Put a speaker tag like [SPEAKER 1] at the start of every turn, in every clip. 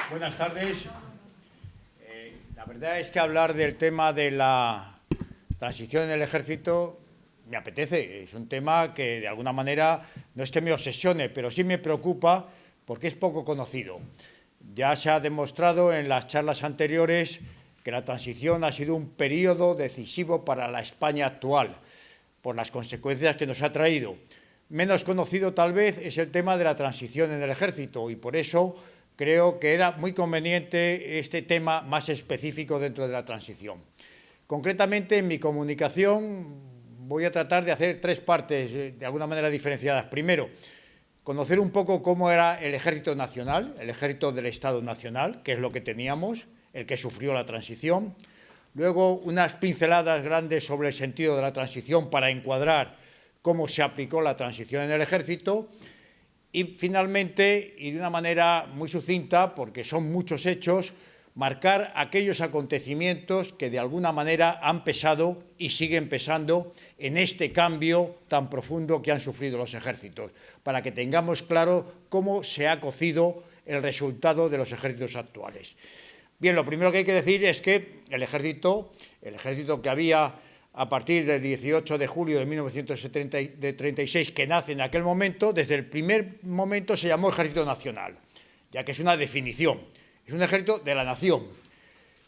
[SPEAKER 1] Buenas tardes. La verdad es que hablar del tema de la transición en el ejército me apetece. Es un tema que de alguna manera no es que me obsesione, pero sí me preocupa porque es poco conocido. Ya se ha demostrado en las charlas anteriores que la transición ha sido un periodo decisivo para la España actual, por las consecuencias que nos ha traído. Menos conocido tal vez es el tema de la transición en el ejército y por eso creo que era muy conveniente este tema más específico dentro de la transición. Concretamente, en mi comunicación voy a tratar de hacer tres partes de alguna manera diferenciadas. Primero, conocer un poco cómo era el Ejército Nacional, el Ejército del Estado Nacional, que es lo que teníamos, el que sufrió la transición. Luego, unas pinceladas grandes sobre el sentido de la transición para encuadrar cómo se aplicó la transición en el Ejército. Y finalmente, y de una manera muy sucinta, porque son muchos hechos, marcar aquellos acontecimientos que de alguna manera han pesado y siguen pesando en este cambio tan profundo que han sufrido los ejércitos, para que tengamos claro cómo se ha cocido el resultado de los ejércitos actuales. Bien, lo primero que hay que decir es que el ejército que había a partir del 18 de julio de 1936, que nace en aquel momento, desde el primer momento se llamó Ejército Nacional, ya que es una definición, es un ejército de la nación.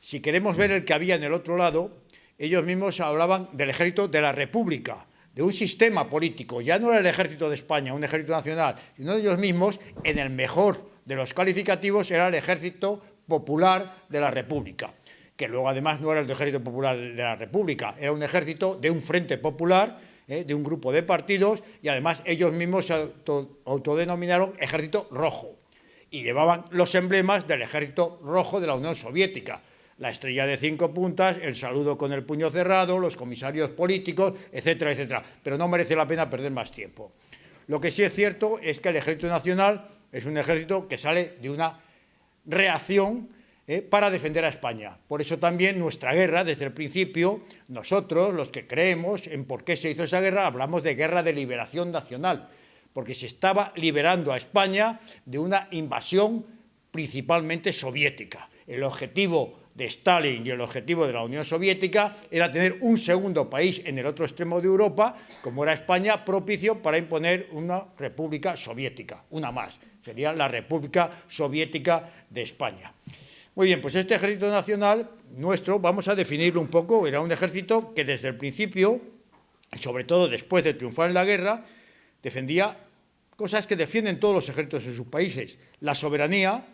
[SPEAKER 1] Si queremos ver el que había en el otro lado, ellos mismos hablaban del Ejército de la República, de un sistema político, ya no era el Ejército de España, un ejército nacional, sino ellos mismos, en el mejor de los calificativos, era el Ejército Popular de la República, que luego además no era el Ejército Popular de la República, era un ejército de un frente popular, de un grupo de partidos, y además ellos mismos se autodenominaron Ejército Rojo, y llevaban los emblemas del Ejército Rojo de la Unión Soviética, la estrella de 5 puntas, el saludo con el puño cerrado, los comisarios políticos, etcétera, etcétera. Pero no merece la pena perder más tiempo. Lo que sí es cierto es que el Ejército Nacional es un ejército que sale de una reacción para defender a España. Por eso también nuestra guerra, desde el principio, nosotros, los que creemos en por qué se hizo esa guerra, hablamos de guerra de liberación nacional, porque se estaba liberando a España de una invasión principalmente soviética. El objetivo de Stalin y el objetivo de la Unión Soviética era tener un segundo país en el otro extremo de Europa, como era España, propicio para imponer una república soviética, una más. Sería la República Soviética de España. Muy bien, pues este Ejército Nacional nuestro, vamos a definirlo un poco, era un ejército que desde el principio, sobre todo después de triunfar en la guerra, defendía cosas que defienden todos los ejércitos en sus países: la soberanía,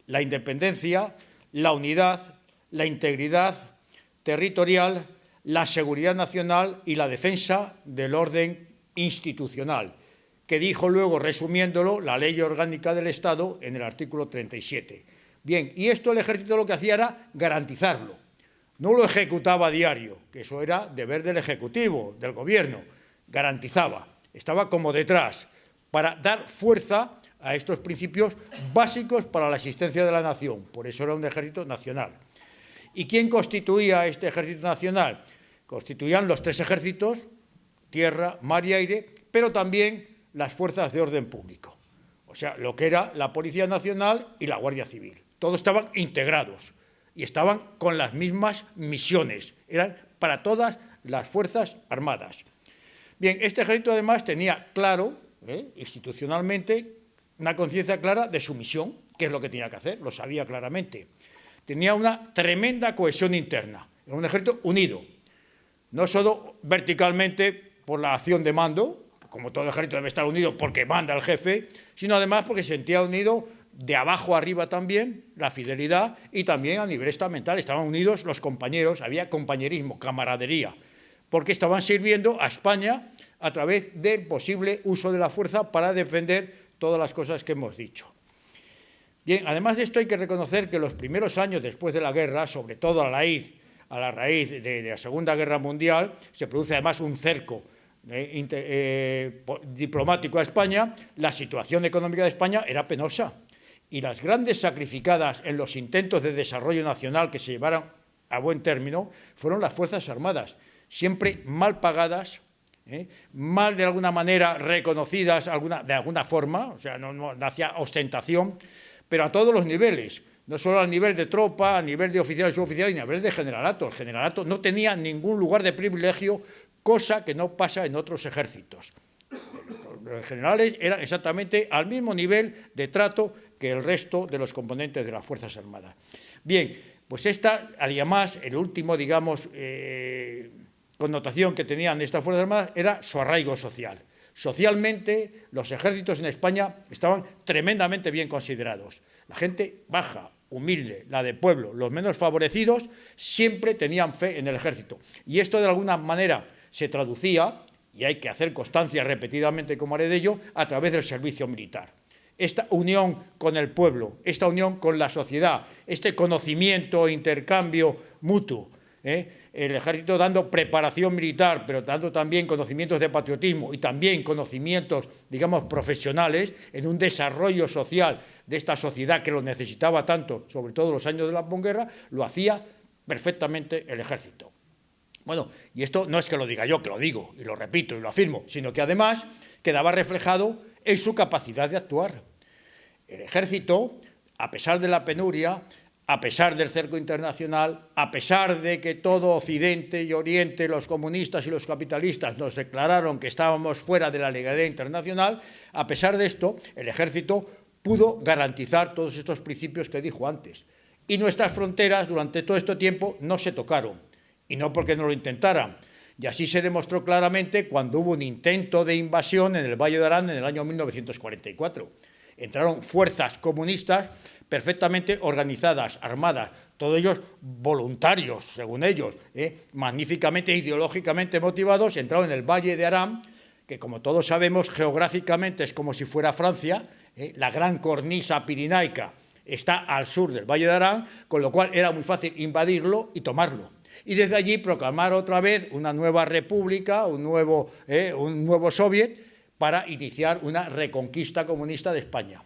[SPEAKER 1] la independencia, la unidad, la integridad territorial, la seguridad nacional y la defensa del orden institucional, que dijo luego, resumiéndolo, la Ley Orgánica del Estado en el artículo 37. Bien, y esto el ejército lo que hacía era garantizarlo. No lo ejecutaba a diario, que eso era deber del Ejecutivo, del Gobierno. Garantizaba, estaba como detrás, para dar fuerza a estos principios básicos para la existencia de la nación. Por eso era un ejército nacional. ¿Y quién constituía este ejército nacional? Constituían los tres ejércitos, tierra, mar y aire, pero también las fuerzas de orden público. O sea, lo que era la Policía Nacional y la Guardia Civil. Todos estaban integrados y estaban con las mismas misiones. Eran para todas las Fuerzas Armadas. Bien, este ejército además tenía claro, institucionalmente, una conciencia clara de su misión, qué es lo que tenía que hacer, lo sabía claramente. Tenía una tremenda cohesión interna, era un ejército unido, no solo verticalmente por la acción de mando, como todo ejército debe estar unido porque manda el jefe, sino además porque se sentía unido de abajo arriba también, la fidelidad, y también a nivel estamental, estaban unidos los compañeros, había compañerismo, camaradería, porque estaban sirviendo a España a través del posible uso de la fuerza para defender todas las cosas que hemos dicho. Bien, además de esto hay que reconocer que los primeros años después de la guerra, sobre todo a la raíz de la Segunda Guerra Mundial, se produce además un cerco diplomático a España, la situación económica de España era penosa y las grandes sacrificadas en los intentos de desarrollo nacional que se llevaron a buen término fueron las Fuerzas Armadas, siempre mal pagadas, mal de alguna manera reconocidas de alguna forma, o sea, no hacía ostentación, pero a todos los niveles, no solo a nivel de tropa, a nivel de oficial y suboficial, y a nivel de generalato. El generalato no tenía ningún lugar de privilegio, cosa que no pasa en otros ejércitos. Los generales eran exactamente al mismo nivel de trato que el resto de los componentes de las Fuerzas Armadas. Bien, pues esta, además, el último, digamos, connotación que tenían estas Fuerzas Armadas era su arraigo social. Socialmente, los ejércitos en España estaban tremendamente bien considerados. La gente baja, humilde, la de pueblo, los menos favorecidos, siempre tenían fe en el ejército. Y esto, de alguna manera, se traducía, y hay que hacer constancia repetidamente, como haré de ello, a través del servicio militar. Esta unión con el pueblo, esta unión con la sociedad, este conocimiento e intercambio mutuo, el ejército dando preparación militar, pero dando también conocimientos de patriotismo y también conocimientos, digamos, profesionales en un desarrollo social de esta sociedad que lo necesitaba tanto, sobre todo en los años de la posguerra, lo hacía perfectamente el ejército. Bueno, y esto no es que lo diga yo, que lo digo, y lo repito y lo afirmo, sino que además quedaba reflejado en su capacidad de actuar. El ejército, a pesar de la penuria, a pesar del cerco internacional, a pesar de que todo Occidente y Oriente, los comunistas y los capitalistas, nos declararon que estábamos fuera de la legalidad internacional, a pesar de esto, el ejército pudo garantizar todos estos principios que dijo antes. Y nuestras fronteras durante todo este tiempo no se tocaron, y no porque no lo intentaran. Y así se demostró claramente cuando hubo un intento de invasión en el Valle de Arán en el año 1944. Entraron fuerzas comunistas perfectamente organizadas, armadas, todos ellos voluntarios, según ellos, magníficamente ideológicamente motivados, entraron en el Valle de Arán, que como todos sabemos geográficamente es como si fuera Francia, la gran cornisa pirenaica está al sur del Valle de Arán, con lo cual era muy fácil invadirlo y tomarlo. Y desde allí proclamar otra vez una nueva república, un nuevo soviet, para iniciar una reconquista comunista de España.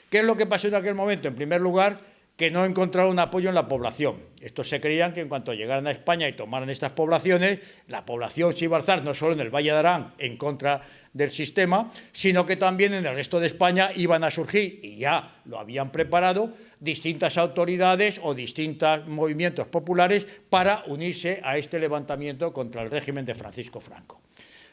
[SPEAKER 1] ¿Qué es lo que pasó en aquel momento? En primer lugar, que no encontraron apoyo en la población. Estos se creían que en cuanto llegaran a España y tomaran estas poblaciones, la población se iba a alzar no solo en el Valle de Arán en contra del sistema, sino que también en el resto de España iban a surgir, y ya lo habían preparado, distintas autoridades o distintos movimientos populares para unirse a este levantamiento contra el régimen de Francisco Franco.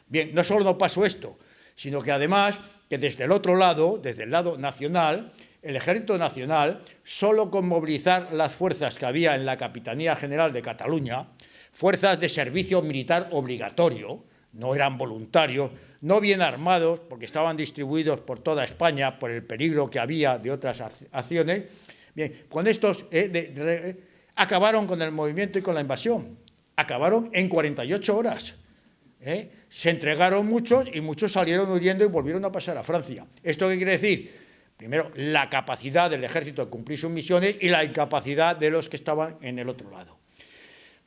[SPEAKER 1] Bien, no solo no pasó esto, sino que además que desde el otro lado, desde el lado nacional, el Ejército Nacional, solo con movilizar las fuerzas que había en la Capitanía General de Cataluña, fuerzas de servicio militar obligatorio, no eran voluntarios, no bien armados, porque estaban distribuidos por toda España por el peligro que había de otras acciones. Bien, con estos acabaron con el movimiento y con la invasión. Acabaron en 48 horas. Se entregaron muchos y muchos salieron huyendo y volvieron a pasar a Francia. ¿Esto qué quiere decir? Primero, la capacidad del ejército de cumplir sus misiones y la incapacidad de los que estaban en el otro lado.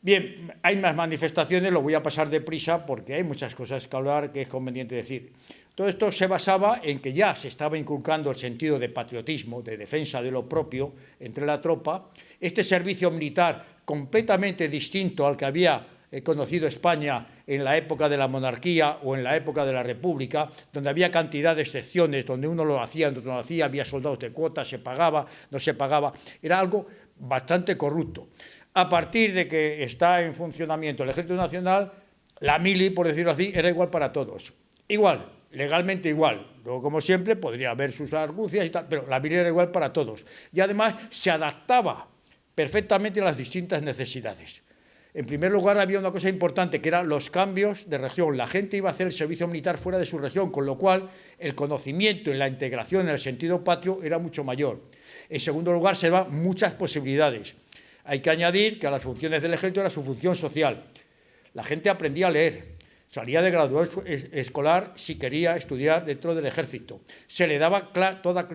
[SPEAKER 1] Bien, hay más manifestaciones, lo voy a pasar deprisa porque hay muchas cosas que hablar que es conveniente decir. Todo esto se basaba en que ya se estaba inculcando el sentido de patriotismo, de defensa de lo propio entre la tropa. Este servicio militar completamente distinto al que había conocido España en la época de la monarquía o en la época de la república, donde había cantidad de excepciones, donde uno lo hacía, otro no lo hacía, había soldados de cuota, se pagaba, no se pagaba, era algo bastante corrupto. A partir de que está en funcionamiento el Ejército Nacional, la mili, por decirlo así, era igual para todos. Igual, legalmente igual. Luego, como siempre, podría haber sus argucias y tal, pero la mili era igual para todos. Y además se adaptaba perfectamente a las distintas necesidades. En primer lugar, había una cosa importante, que eran los cambios de región. La gente iba a hacer el servicio militar fuera de su región, con lo cual el conocimiento y la integración en el sentido patrio era mucho mayor. En segundo lugar, se daban muchas posibilidades. Hay que añadir que a las funciones del ejército era su función social. La gente aprendía a leer, salía de graduado escolar si quería estudiar dentro del ejército. Se le daba todo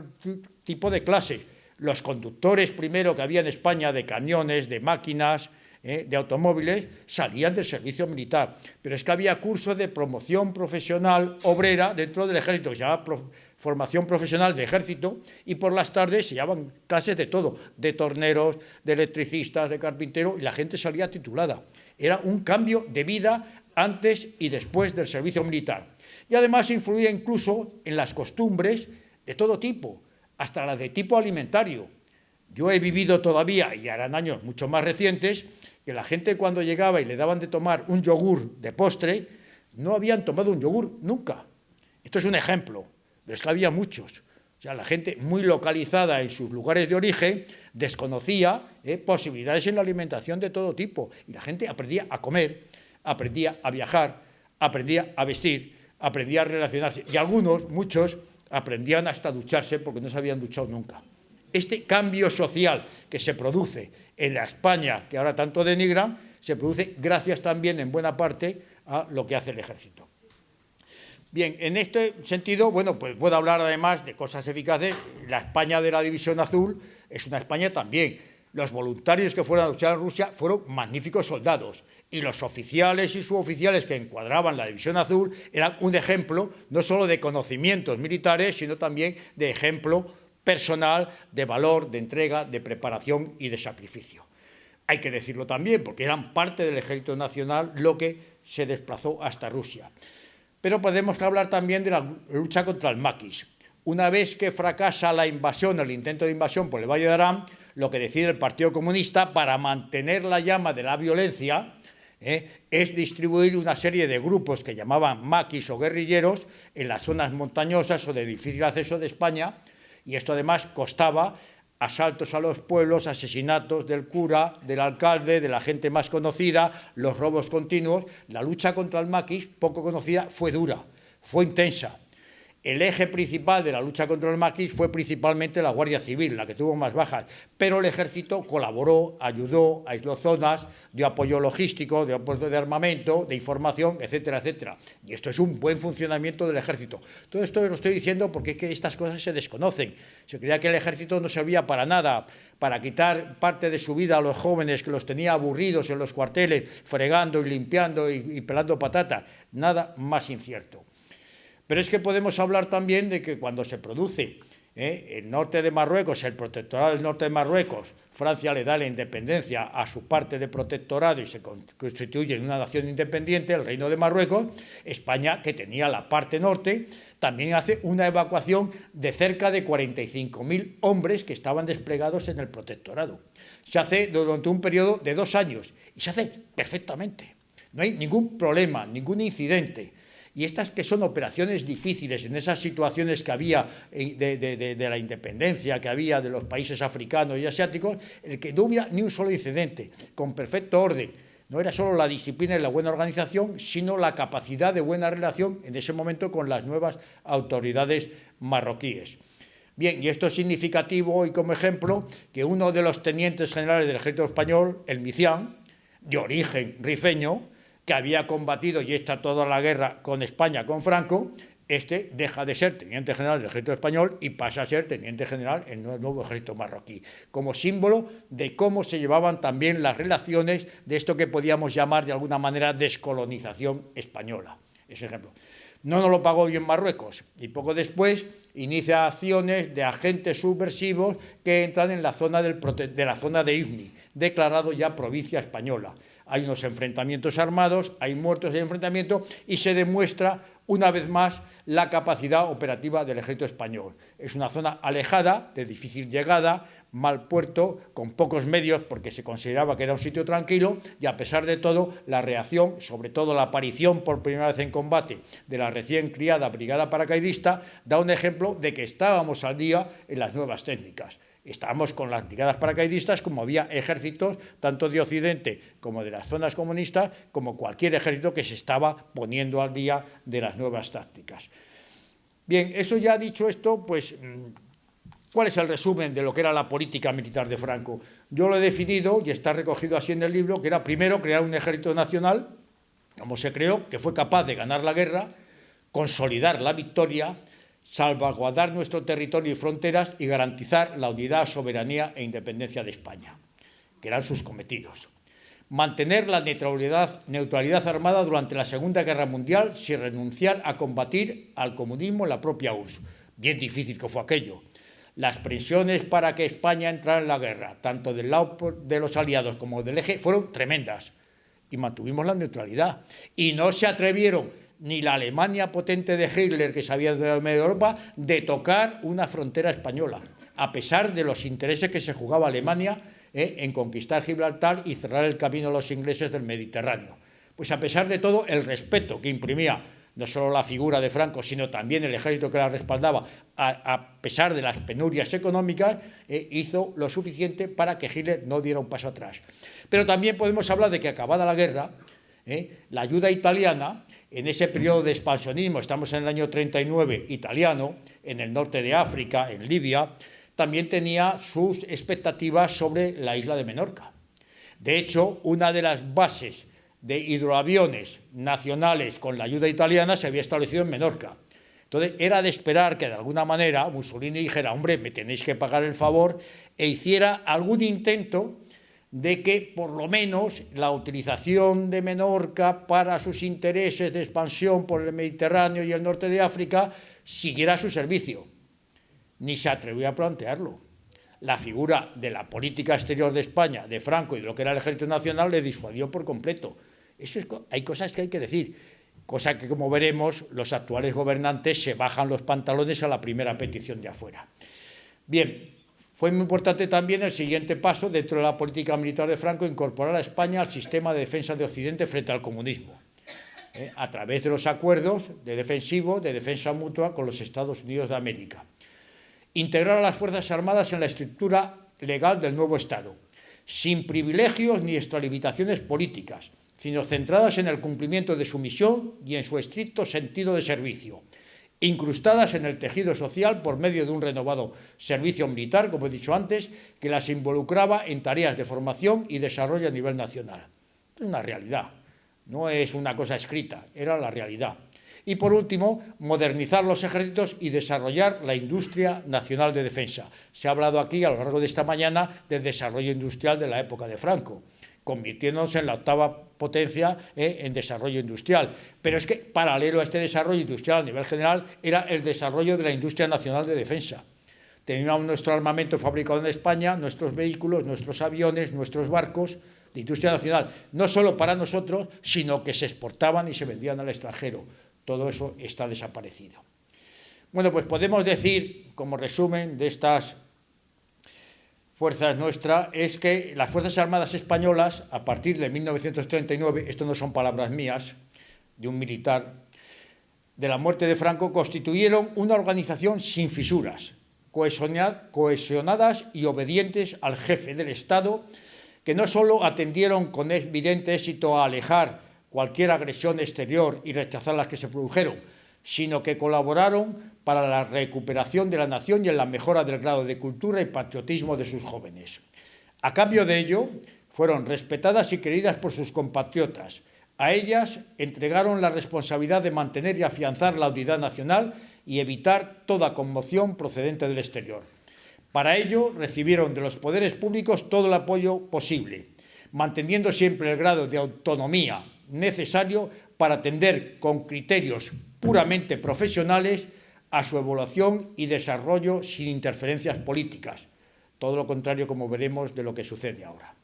[SPEAKER 1] tipo de clases. Los conductores primero que había en España de camiones, de máquinas, de automóviles, salían del servicio militar. Pero es que había cursos de promoción profesional obrera dentro del ejército, que se llamaba formación profesional de ejército, y por las tardes se llevaban clases de todo, de torneros, de electricistas, de carpinteros, y la gente salía titulada. Era un cambio de vida antes y después del servicio militar. Y además influía incluso en las costumbres de todo tipo, hasta las de tipo alimentario. Yo he vivido todavía, y eran años mucho más recientes, que la gente cuando llegaba y le daban de tomar un yogur de postre, no habían tomado un yogur nunca. Esto es un ejemplo, pero es que había muchos. O sea, la gente muy localizada en sus lugares de origen desconocía posibilidades en la alimentación de todo tipo. Y la gente aprendía a comer, aprendía a viajar, aprendía a vestir, aprendía a relacionarse. Y algunos, muchos, aprendían hasta a ducharse porque no se habían duchado nunca. Este cambio social que se produce en la España, que ahora tanto denigran, se produce gracias también, en buena parte, a lo que hace el ejército. Bien, en este sentido, bueno, pues puedo hablar además de cosas eficaces. La España de la División Azul es una España también. Los voluntarios que fueron a luchar en Rusia fueron magníficos soldados. Y los oficiales y suboficiales que encuadraban la División Azul eran un ejemplo no solo de conocimientos militares, sino también de ejemplo personal, de valor, de entrega, de preparación y de sacrificio. Hay que decirlo también, porque eran parte del Ejército Nacional lo que se desplazó hasta Rusia. Pero podemos hablar también de la lucha contra el maquis. Una vez que fracasa la invasión, el intento de invasión por el Valle de Arán, lo que decide el Partido Comunista para mantener la llama de la violencia es distribuir una serie de grupos que llamaban maquis o guerrilleros en las zonas montañosas o de difícil acceso de España, y esto además costaba asaltos a los pueblos, asesinatos del cura, del alcalde, de la gente más conocida, los robos continuos. La lucha contra el maquis, poco conocida, fue dura, fue intensa. El eje principal de la lucha contra el maquis fue principalmente la Guardia Civil, la que tuvo más bajas, pero el Ejército colaboró, ayudó, aisló zonas, dio apoyo logístico, dio apoyo de armamento, de información, etcétera, etcétera. Y esto es un buen funcionamiento del Ejército. Todo esto lo estoy diciendo porque es que estas cosas se desconocen. Se creía que el Ejército no servía para nada, para quitar parte de su vida a los jóvenes que los tenía aburridos en los cuarteles, fregando y limpiando y pelando patata. Nada más incierto. Pero es que podemos hablar también de que cuando se produce el norte de Marruecos, el protectorado del norte de Marruecos, Francia le da la independencia a su parte de protectorado y se constituye en una nación independiente, el Reino de Marruecos. España, que tenía la parte norte, también hace una evacuación de cerca de 45.000 hombres que estaban desplegados en el protectorado. Se hace durante un periodo de 2 años y se hace perfectamente. No hay ningún problema, ningún incidente. Y estas que son operaciones difíciles en esas situaciones que había de la independencia, que había de los países africanos y asiáticos, el que no hubiera ni un solo incidente, con perfecto orden. No era solo la disciplina y la buena organización, sino la capacidad de buena relación en ese momento con las nuevas autoridades marroquíes. Bien, y esto es significativo y como ejemplo que uno de los tenientes generales del Ejército Español, el Micián, de origen rifeño, que había combatido y está toda la guerra con España, con Franco, este deja de ser teniente general del Ejército Español y pasa a ser teniente general en el nuevo Ejército marroquí, como símbolo de cómo se llevaban también las relaciones de esto que podíamos llamar de alguna manera descolonización española. Ese ejemplo. No nos lo pagó bien Marruecos y poco después inicia acciones de agentes subversivos que entran en la zona de la zona de Ifni, declarado ya provincia española. Hay unos enfrentamientos armados, hay muertos en enfrentamiento y se demuestra una vez más la capacidad operativa del Ejército Español. Es una zona alejada, de difícil llegada, mal puerto, con pocos medios porque se consideraba que era un sitio tranquilo y a pesar de todo la reacción, sobre todo la aparición por primera vez en combate de la recién criada Brigada Paracaidista, da un ejemplo de que estábamos al día en las nuevas técnicas. Estábamos con las brigadas paracaidistas como había ejércitos, tanto de Occidente como de las zonas comunistas, como cualquier ejército que se estaba poniendo al día de las nuevas tácticas. Bien, eso ya dicho esto, pues, ¿cuál es el resumen de lo que era la política militar de Franco? Yo lo he definido, y está recogido así en el libro, que era primero crear un ejército nacional, como se creó, que fue capaz de ganar la guerra, consolidar la victoria, salvaguardar nuestro territorio y fronteras y garantizar la unidad, soberanía e independencia de España, que eran sus cometidos. Mantener la neutralidad armada durante la Segunda Guerra Mundial sin renunciar a combatir al comunismo en la propia URSS. Bien difícil que fue aquello. Las presiones para que España entrara en la guerra, tanto del lado de los aliados como del eje, fueron tremendas. Y mantuvimos la neutralidad. Y no se atrevieron ni la Alemania potente de Hitler, que se había dado en medio de Europa, de tocar una frontera española. a pesar de los intereses que se jugaba Alemania en conquistar Gibraltar y cerrar el camino a los ingleses del Mediterráneo. Pues a pesar de todo, el respeto que imprimía no solo la figura de Franco, sino también el ejército que la respaldaba, a pesar de las penurias económicas, hizo lo suficiente para que Hitler no diera un paso atrás. Pero también podemos hablar de que, acabada la guerra, la ayuda italiana, en ese periodo de expansionismo, estamos en el año 39 italiano, en el norte de África, en Libia, también tenía sus expectativas sobre la isla de Menorca. De hecho, una de las bases de hidroaviones nacionales con la ayuda italiana se había establecido en Menorca. Entonces, era de esperar que de alguna manera Mussolini dijera, hombre, me tenéis que pagar el favor, e hiciera algún intento de que, por lo menos, la utilización de Menorca para sus intereses de expansión por el Mediterráneo y el norte de África siguiera su servicio. Ni se atrevió a plantearlo. La figura de la política exterior de España, de Franco y de lo que era el Ejército Nacional le disuadió por completo. Hay cosas que hay que decir, cosa que, como veremos, los actuales gobernantes se bajan los pantalones a la primera petición de afuera. Bien, fue muy importante también el siguiente paso dentro de la política militar de Franco, incorporar a España al sistema de defensa de Occidente frente al comunismo, a través de los acuerdos de defensa mutua con los Estados Unidos de América. Integrar a las Fuerzas Armadas en la estructura legal del nuevo Estado, sin privilegios ni extralimitaciones políticas, sino centradas en el cumplimiento de su misión y en su estricto sentido de servicio, incrustadas en el tejido social por medio de un renovado servicio militar, como he dicho antes, que las involucraba en tareas de formación y desarrollo a nivel nacional. Es una realidad, no es una cosa escrita, era la realidad. Y, por último, modernizar los ejércitos y desarrollar la industria nacional de defensa. Se ha hablado aquí a lo largo de esta mañana del desarrollo industrial de la época de Franco, convirtiéndose en la octava potencia en desarrollo industrial. Pero es que, paralelo a este desarrollo industrial a nivel general, era el desarrollo de la industria nacional de defensa. Teníamos nuestro armamento fabricado en España, nuestros vehículos, nuestros aviones, nuestros barcos de industria nacional, no solo para nosotros, sino que se exportaban y se vendían al extranjero. Todo eso está desaparecido. Bueno, pues podemos decir, como resumen de estas fuerzas nuestras, es que las Fuerzas Armadas españolas, a partir de 1939, esto no son palabras mías, de un militar, de la muerte de Franco, constituyeron una organización sin fisuras, cohesionadas y obedientes al jefe del Estado, que no solo atendieron con evidente éxito a alejar cualquier agresión exterior y rechazar las que se produjeron, sino que colaboraron para la recuperación de la nación y en la mejora del grado de cultura y patriotismo de sus jóvenes. A cambio de ello, fueron respetadas y queridas por sus compatriotas. A ellas entregaron la responsabilidad de mantener y afianzar la unidad nacional y evitar toda conmoción procedente del exterior. Para ello, recibieron de los poderes públicos todo el apoyo posible, manteniendo siempre el grado de autonomía necesario para atender con criterios puramente profesionales a su evaluación y desarrollo sin interferencias políticas. Todo lo contrario, como veremos, de lo que sucede ahora.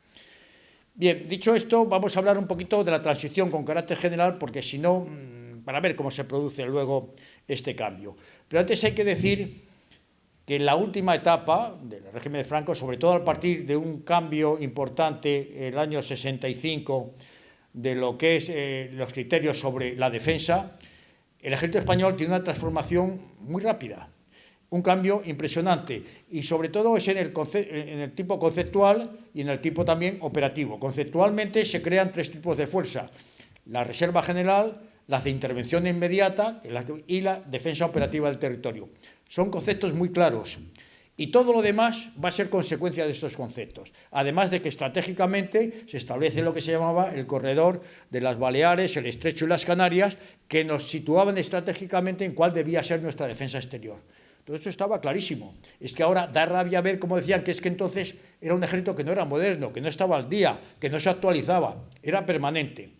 [SPEAKER 1] Bien, dicho esto, vamos a hablar un poquito de la transición con carácter general, porque si no, para ver cómo se produce luego este cambio. Pero antes hay que decir que en la última etapa del régimen de Franco, sobre todo a partir de un cambio importante en el año 65, de lo que es los criterios sobre la defensa, el ejército español tiene una transformación muy rápida, un cambio impresionante, y sobre todo es en el tipo conceptual y en el tipo también operativo. Conceptualmente se crean tres tipos de fuerza: la reserva general, la de intervención inmediata y la defensa operativa del territorio. Son conceptos muy claros. Y todo lo demás va a ser consecuencia de estos conceptos. Además de que estratégicamente se establece lo que se llamaba el corredor de las Baleares, el Estrecho y las Canarias, que nos situaban estratégicamente en cuál debía ser nuestra defensa exterior. Todo esto estaba clarísimo. Es que ahora da rabia ver, como decían, que es que entonces era un ejército que no era moderno, que no estaba al día, que no se actualizaba, era permanente.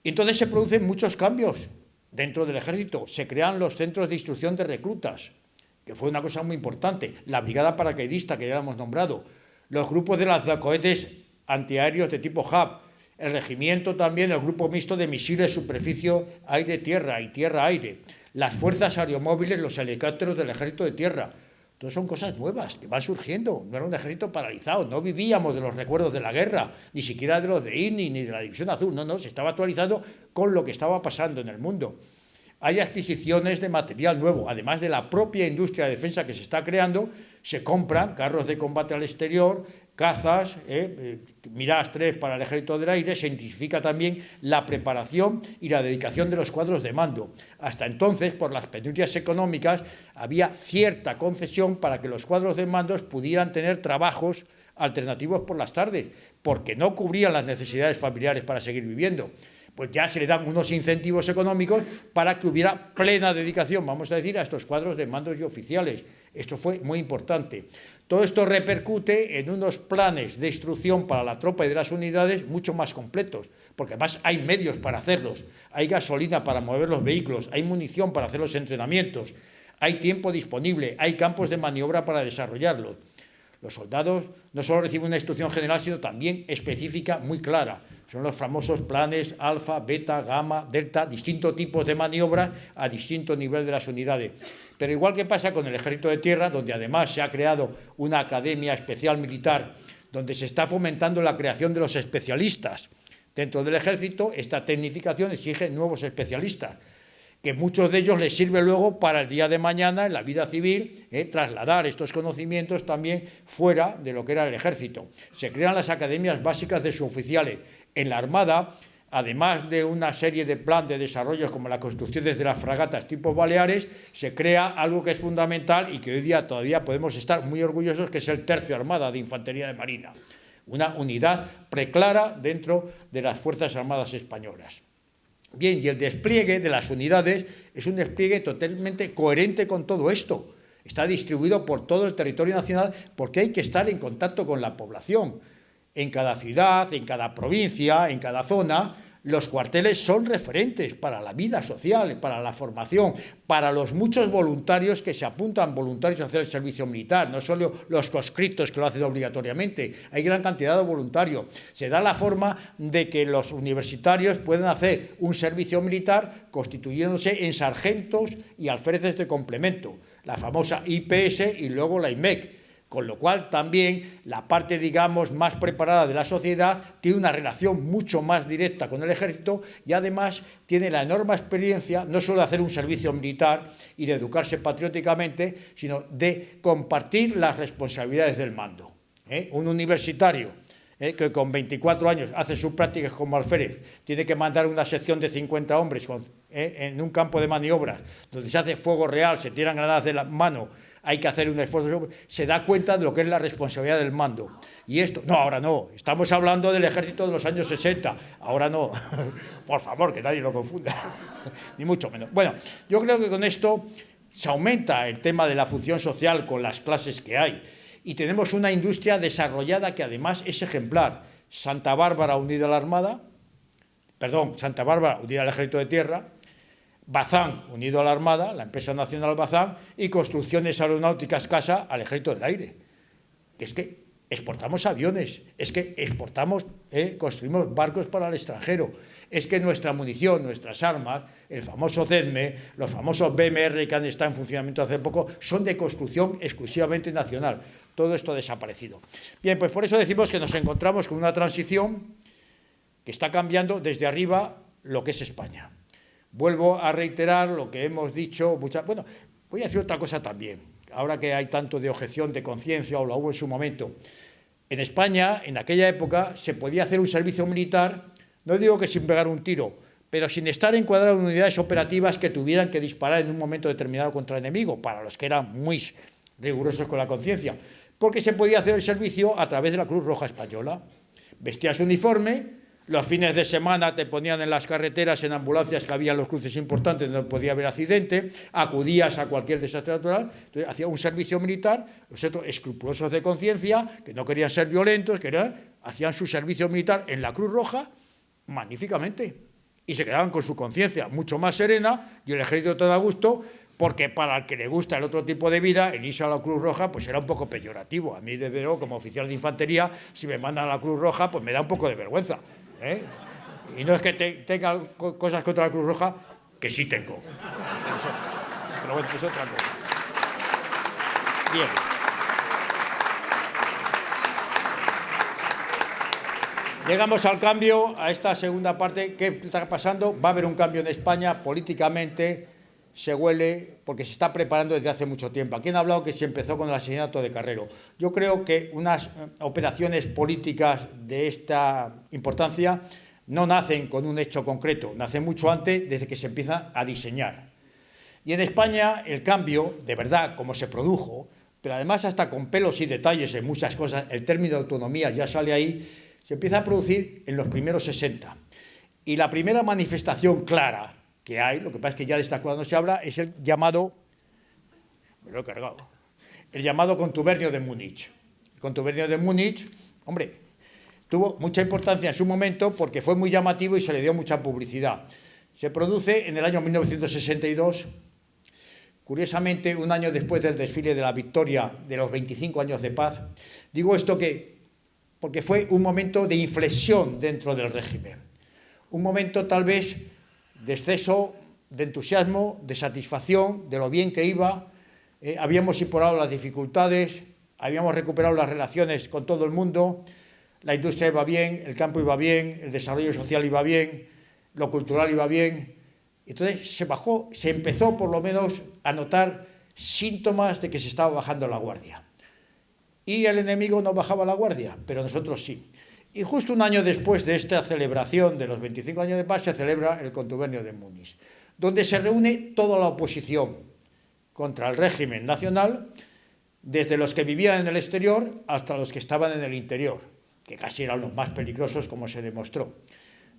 [SPEAKER 1] Y entonces se producen muchos cambios dentro del ejército. Se crean los centros de instrucción de reclutas, que fue una cosa muy importante, la brigada paracaidista que ya hemos nombrado, los grupos de lanzacohetes antiaéreos de tipo HAP, el regimiento también, el grupo mixto de misiles superficie aire-tierra y tierra-aire, las fuerzas aeromóviles, los helicópteros del ejército de tierra. Todas son cosas nuevas que van surgiendo. No era un ejército paralizado, no vivíamos de los recuerdos de la guerra, ni siquiera de los de INI, ni de la División Azul. No, se estaba actualizando con lo que estaba pasando en el mundo. Hay adquisiciones de material nuevo, además de la propia industria de defensa que se está creando, se compran carros de combate al exterior, cazas, Mirage 3 para el Ejército del Aire, se intensifica también la preparación y la dedicación de los cuadros de mando. Hasta entonces, por las penurias económicas, había cierta concesión para que los cuadros de mandos pudieran tener trabajos alternativos por las tardes, porque no cubrían las necesidades familiares para seguir viviendo. Pues ya se le dan unos incentivos económicos para que hubiera plena dedicación, vamos a decir, a estos cuadros de mandos y oficiales. Esto fue muy importante. Todo esto repercute en unos planes de instrucción para la tropa y de las unidades mucho más completos, porque además hay medios para hacerlos, hay gasolina para mover los vehículos, hay munición para hacer los entrenamientos, hay tiempo disponible, hay campos de maniobra para desarrollarlos. Los soldados no solo reciben una instrucción general, sino también específica muy clara. Son los famosos planes alfa, beta, gamma, delta, distintos tipos de maniobras a distinto nivel de las unidades. Pero igual que pasa con el Ejército de Tierra, donde además se ha creado una academia especial militar, donde se está fomentando la creación de los especialistas. Dentro del Ejército, esta tecnificación exige nuevos especialistas, que muchos de ellos les sirve luego para el día de mañana, en la vida civil, trasladar estos conocimientos también fuera de lo que era el Ejército. Se crean las academias básicas de suboficiales. En la Armada, además de una serie de planes de desarrollos como la construcción de las fragatas tipo Baleares, se crea algo que es fundamental y que hoy día todavía podemos estar muy orgullosos, que es el Tercio Armada de Infantería de Marina, una unidad preclara dentro de las Fuerzas Armadas Españolas. Bien, y el despliegue de las unidades es un despliegue totalmente coherente con todo esto. Está distribuido por todo el territorio nacional porque hay que estar en contacto con la población. En cada ciudad, en cada provincia, en cada zona, los cuarteles son referentes para la vida social, para la formación, para los muchos voluntarios que se apuntan voluntarios a hacer el servicio militar, no solo los conscriptos que lo hacen obligatoriamente, hay gran cantidad de voluntarios. Se da la forma de que los universitarios puedan hacer un servicio militar constituyéndose en sargentos y alféreces de complemento, la famosa IPS y luego la IMEC. Con lo cual también la parte, digamos, más preparada de la sociedad tiene una relación mucho más directa con el Ejército y además tiene la enorme experiencia no solo de hacer un servicio militar y de educarse patrióticamente, sino de compartir las responsabilidades del mando. Un universitario que con 24 años hace sus prácticas como alférez, tiene que mandar una sección de 50 hombres en un campo de maniobras donde se hace fuego real, se tiran granadas de la mano, hay que hacer un esfuerzo, se da cuenta de lo que es la responsabilidad del mando. Y esto, no, ahora no, estamos hablando del Ejército de los años 60, ahora no, por favor, que nadie lo confunda, ni mucho menos. Bueno, yo creo que con esto se aumenta el tema de la función social con las clases que hay y tenemos una industria desarrollada que además es ejemplar. Santa Bárbara unida a la Armada, Santa Bárbara unida al Ejército de Tierra, Bazán unido a la Armada, la empresa nacional Bazán, y Construcciones Aeronáuticas Casa al Ejército del Aire. Que es que exportamos aviones, es que exportamos, construimos barcos para el extranjero, es que nuestra munición, nuestras armas, el famoso CEDME, los famosos BMR que han estado en funcionamiento hace poco, son de construcción exclusivamente nacional. Todo esto ha desaparecido. Bien, pues por eso decimos que nos encontramos con una transición que está cambiando desde arriba lo que es España. Vuelvo a reiterar lo que hemos dicho muchas... Bueno, voy a decir otra cosa también, ahora que hay tanto de objeción de conciencia, o la hubo en su momento. En España, en aquella época, se podía hacer un servicio militar, no digo que sin pegar un tiro, pero sin estar encuadrado en unidades operativas que tuvieran que disparar en un momento determinado contra el enemigo, para los que eran muy rigurosos con la conciencia, porque se podía hacer el servicio a través de la Cruz Roja Española. Vestías uniforme, los fines de semana te ponían en las carreteras, en ambulancias que había en los cruces importantes donde podía haber accidente, acudías a cualquier desastre natural, entonces hacía un servicio militar, los escrupulosos de conciencia, que no querían ser violentos, hacían su servicio militar en la Cruz Roja magníficamente y se quedaban con su conciencia mucho más serena y el Ejército todo a gusto, porque para el que le gusta el otro tipo de vida, el irse a la Cruz Roja pues era un poco peyorativo. A mí, desde luego, como oficial de infantería, si me mandan a la Cruz Roja, pues me da un poco de vergüenza. Y no es que tenga cosas contra la Cruz Roja, que sí tengo. Pero bueno, es otra cosa. Bien. Llegamos al cambio, a esta segunda parte. ¿Qué está pasando? Va a haber un cambio en España políticamente, se huele, porque se está preparando desde hace mucho tiempo. Aquí han hablado que se empezó con el asesinato de Carrero. Yo creo que unas operaciones políticas de esta importancia no nacen con un hecho concreto, nacen mucho antes, desde que se empieza a diseñar. Y en España el cambio, de verdad, como se produjo, pero además hasta con pelos y detalles en muchas cosas, el término de autonomía ya sale ahí, se empieza a producir en los primeros 60. Y la primera manifestación clara que hay, lo que pasa es que ya de esta cosa no se habla, es el llamado, me lo he cargado, el llamado contubernio de Múnich. El contubernio de Múnich, hombre, tuvo mucha importancia en su momento porque fue muy llamativo y se le dio mucha publicidad. Se produce en el año 1962, curiosamente un año después del desfile de la victoria de los 25 años de paz. Digo esto porque fue un momento de inflexión dentro del régimen, un momento tal vez de exceso, de entusiasmo, de satisfacción, de lo bien que iba, habíamos superado las dificultades, habíamos recuperado las relaciones con todo el mundo, la industria iba bien, el campo iba bien, el desarrollo social iba bien, lo cultural iba bien. Entonces se empezó por lo menos a notar síntomas de que se estaba bajando la guardia. Y el enemigo no bajaba la guardia, pero nosotros sí. Y justo un año después de esta celebración de los 25 años de paz se celebra el contubernio de Múnich, donde se reúne toda la oposición contra el régimen nacional, desde los que vivían en el exterior hasta los que estaban en el interior, que casi eran los más peligrosos, como se demostró.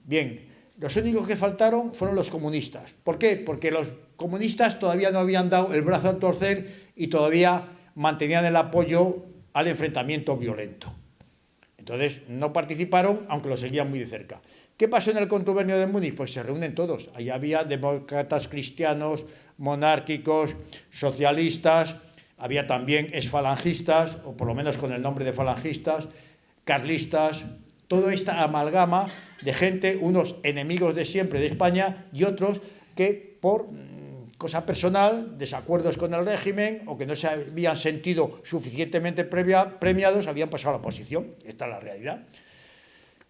[SPEAKER 1] Bien, los únicos que faltaron fueron los comunistas. ¿Por qué? Porque los comunistas todavía no habían dado el brazo a torcer y todavía mantenían el apoyo al enfrentamiento violento. Entonces no participaron, aunque lo seguían muy de cerca. ¿Qué pasó en el contubernio de Múnich? Pues se reúnen todos. Ahí había demócratas cristianos, monárquicos, socialistas, había también exfalangistas, o por lo menos con el nombre de falangistas, carlistas, toda esta amalgama de gente, unos enemigos de siempre de España y otros que por cosa personal, desacuerdos con el régimen o que no se habían sentido suficientemente premiados, habían pasado a la oposición. Esta es la realidad.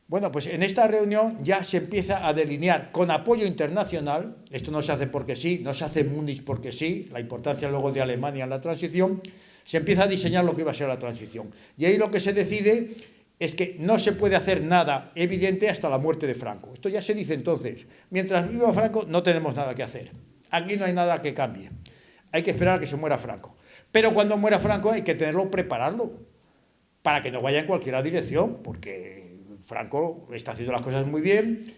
[SPEAKER 1] Bueno, pues en esta reunión ya se empieza a delinear con apoyo internacional, esto no se hace porque sí, no se hace en Múnich porque sí, la importancia luego de Alemania en la transición, se empieza a diseñar lo que iba a ser la transición. Y ahí lo que se decide es que no se puede hacer nada evidente hasta la muerte de Franco. Esto ya se dice entonces. Mientras viva Franco no tenemos nada que hacer. Aquí no hay nada que cambie. Hay que esperar a que se muera Franco. Pero cuando muera Franco hay que tenerlo, prepararlo, para que no vaya en cualquier dirección, porque Franco está haciendo las cosas muy bien.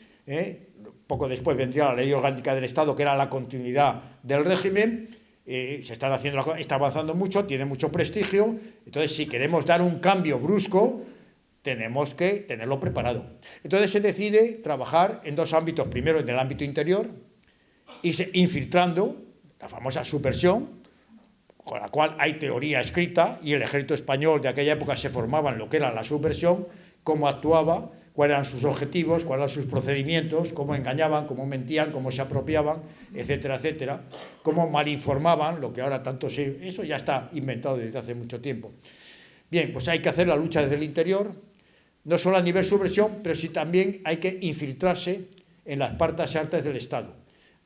[SPEAKER 1] Poco después vendría la Ley Orgánica del Estado, que era la continuidad del régimen. Se están haciendo las cosas, está avanzando mucho, tiene mucho prestigio. Entonces, si queremos dar un cambio brusco, tenemos que tenerlo preparado. Entonces se decide trabajar en dos ámbitos. Primero, en el ámbito interior, irse infiltrando, la famosa subversión, con la cual hay teoría escrita, y el ejército español de aquella época se formaba en lo que era la subversión, cómo actuaba, cuáles eran sus objetivos, cuáles eran sus procedimientos, cómo engañaban, cómo mentían, cómo se apropiaban, etcétera, etcétera, cómo malinformaban, lo que ahora tanto se... Eso ya está inventado desde hace mucho tiempo. Bien, pues hay que hacer la lucha desde el interior, no solo a nivel subversión, pero sí también hay que infiltrarse en las partes altas del Estado,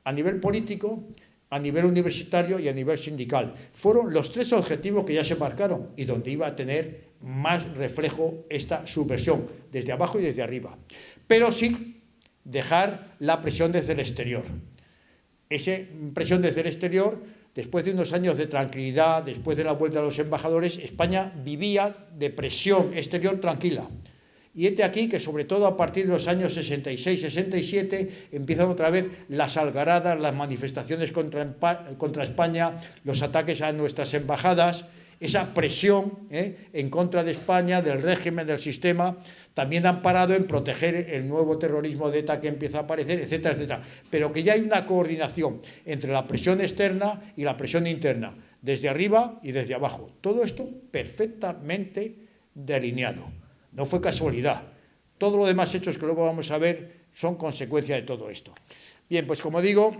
[SPEAKER 1] a nivel político, a nivel universitario y a nivel sindical. Fueron los tres objetivos que ya se marcaron y donde iba a tener más reflejo esta subversión, desde abajo y desde arriba. Pero sí dejar la presión desde el exterior. Esa presión desde el exterior, después de unos años de tranquilidad, después de la vuelta de los embajadores, España vivía de presión exterior tranquila. Y este aquí que sobre todo a partir de los años 66-67 empiezan otra vez las algaradas, las manifestaciones contra España, los ataques a nuestras embajadas, esa presión en contra de España, del régimen, del sistema, también han parado en proteger el nuevo terrorismo de ETA que empieza a aparecer, etcétera, etcétera. Pero que ya hay una coordinación entre la presión externa y la presión interna, desde arriba y desde abajo. Todo esto perfectamente delineado. No fue casualidad. Todos los demás hechos que luego vamos a ver son consecuencia de todo esto. Bien, pues como digo,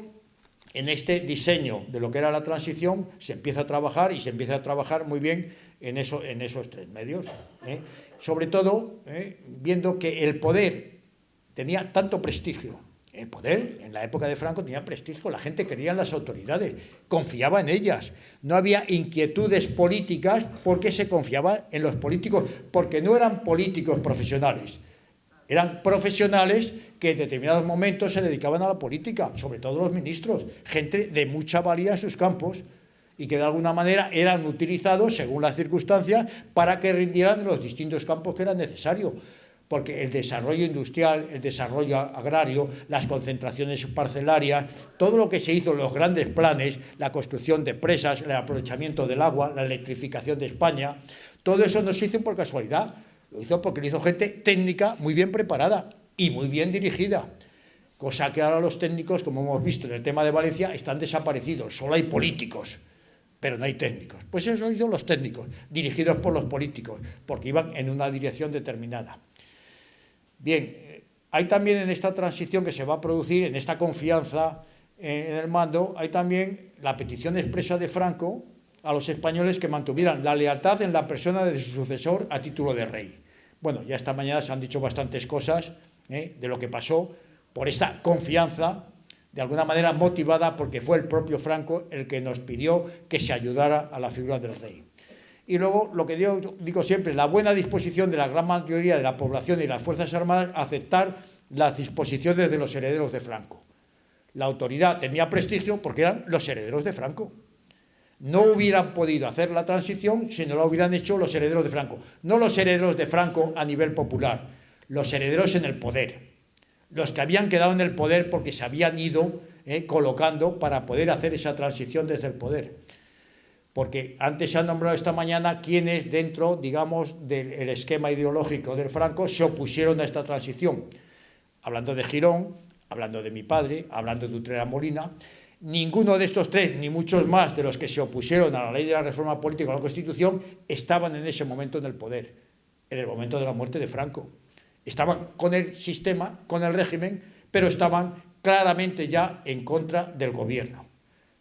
[SPEAKER 1] en este diseño de lo que era la transición se empieza a trabajar, y se empieza a trabajar muy bien en esos tres medios. Sobre todo, viendo que el poder tenía tanto prestigio. El poder, en la época de Franco, tenía prestigio, la gente creía en las autoridades, confiaba en ellas. No había inquietudes políticas porque se confiaba en los políticos, porque no eran políticos profesionales, eran profesionales que en determinados momentos se dedicaban a la política, sobre todo los ministros, gente de mucha valía en sus campos, y que de alguna manera eran utilizados, según las circunstancias, para que rindieran en los distintos campos que eran necesarios. Porque el desarrollo industrial, el desarrollo agrario, las concentraciones parcelarias, todo lo que se hizo en los grandes planes, la construcción de presas, el aprovechamiento del agua, la electrificación de España, todo eso no se hizo por casualidad, lo hizo porque lo hizo gente técnica muy bien preparada y muy bien dirigida. Cosa que ahora los técnicos, como hemos visto en el tema de Valencia, están desaparecidos, solo hay políticos, pero no hay técnicos. Pues eso hizo los técnicos, dirigidos por los políticos, porque iban en una dirección determinada. Bien, hay también en esta transición que se va a producir, en esta confianza en el mando, hay también la petición expresa de Franco a los españoles que mantuvieran la lealtad en la persona de su sucesor a título de rey. Bueno, ya esta mañana se han dicho bastantes cosas de lo que pasó por esta confianza, de alguna manera motivada porque fue el propio Franco el que nos pidió que se ayudara a la figura del rey. Y luego, lo que yo digo siempre, la buena disposición de la gran mayoría de la población y las Fuerzas Armadas a aceptar las disposiciones de los herederos de Franco. La autoridad tenía prestigio porque eran los herederos de Franco. No hubieran podido hacer la transición si no lo hubieran hecho los herederos de Franco. No los herederos de Franco a nivel popular, los herederos en el poder. Los que habían quedado en el poder porque se habían ido colocando para poder hacer esa transición desde el poder. Porque antes se ha nombrado esta mañana quienes dentro, digamos, del esquema ideológico del Franco se opusieron a esta transición. Hablando de Girón, hablando de mi padre, hablando de Utrera Molina, ninguno de estos tres, ni muchos más de los que se opusieron a la ley de la reforma política o a la Constitución, estaban en ese momento en el poder, en el momento de la muerte de Franco. Estaban con el sistema, con el régimen, pero estaban claramente ya en contra del gobierno.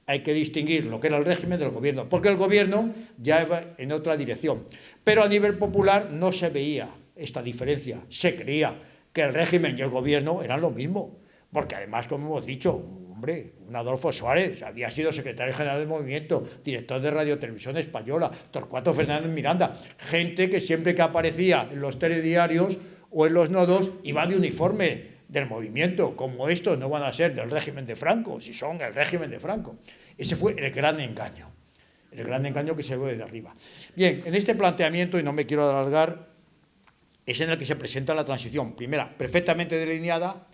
[SPEAKER 1] Hay que distinguir lo que era el régimen del gobierno, porque el gobierno ya iba en otra dirección. Pero a nivel popular no se veía esta diferencia. Se creía que el régimen y el gobierno eran lo mismo. Porque además, como hemos dicho, hombre, un Adolfo Suárez había sido secretario general del movimiento, director de Radio Televisión Española, Torcuato Fernández Miranda, gente que siempre que aparecía en los telediarios o en los nodos iba de uniforme del movimiento, como estos no van a ser del régimen de Franco, si son el régimen de Franco. Ese fue el gran engaño que se ve desde arriba. Bien, en este planteamiento, y no me quiero alargar, es en el que se presenta la transición. Primera, perfectamente delineada,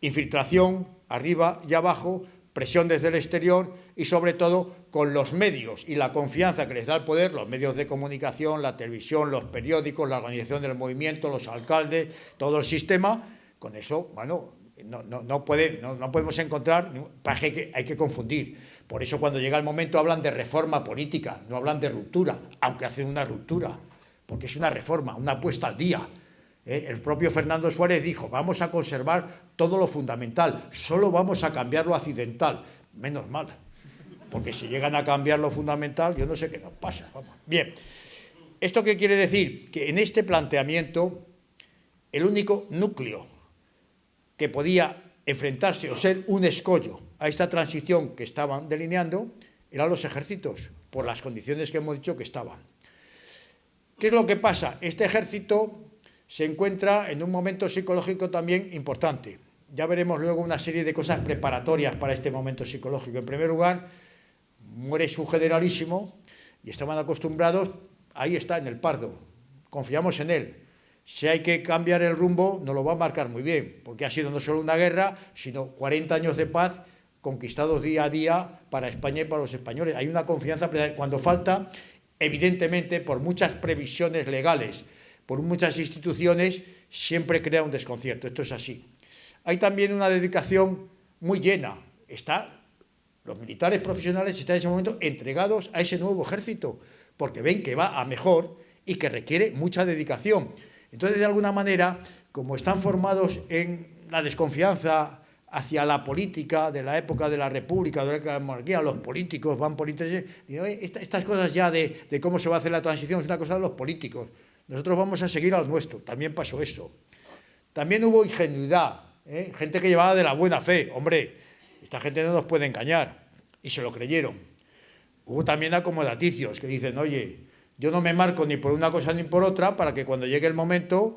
[SPEAKER 1] infiltración arriba y abajo, presión desde el exterior y sobre todo con los medios y la confianza que les da el poder, los medios de comunicación, la televisión, los periódicos, la organización del movimiento, los alcaldes, todo el sistema. Con eso, bueno, no podemos encontrar, hay que confundir. Por eso cuando llega el momento hablan de reforma política, no hablan de ruptura, aunque hacen una ruptura, porque es una reforma, una puesta al día. El propio Fernando Suárez dijo, vamos a conservar todo lo fundamental, solo vamos a cambiar lo accidental. Menos mal, porque si llegan a cambiar lo fundamental, yo no sé qué nos pasa. Vamos. Bien, ¿esto qué quiere decir? Que en este planteamiento, el único núcleo que podía enfrentarse o ser un escollo a esta transición que estaban delineando eran los ejércitos, por las condiciones que hemos dicho que estaban. ¿Qué es lo que pasa? Este ejército se encuentra en un momento psicológico también importante. Ya veremos luego una serie de cosas preparatorias para este momento psicológico. En primer lugar, muere su generalísimo y estaban acostumbrados, ahí está, en el Pardo, confiamos en él. Si hay que cambiar el rumbo, nos lo va a marcar muy bien, porque ha sido no solo una guerra, sino 40 años de paz conquistados día a día para España y para los españoles. Hay una confianza cuando falta, evidentemente, por muchas previsiones legales, por muchas instituciones, siempre crea un desconcierto. Esto es así. Hay también una dedicación muy llena. Los militares profesionales están en ese momento entregados a ese nuevo ejército, porque ven que va a mejor y que requiere mucha dedicación. Entonces, de alguna manera, como están formados en la desconfianza hacia la política de la época de la República, de la monarquía, los políticos van por intereses. Digo, estas cosas ya de cómo se va a hacer la transición es una cosa de los políticos. Nosotros vamos a seguir al nuestro. También pasó eso. También hubo ingenuidad, gente que llevaba de la buena fe. Hombre, esta gente no nos puede engañar. Y se lo creyeron. Hubo también acomodaticios que dicen, oye, yo no me marco ni por una cosa ni por otra para que cuando llegue el momento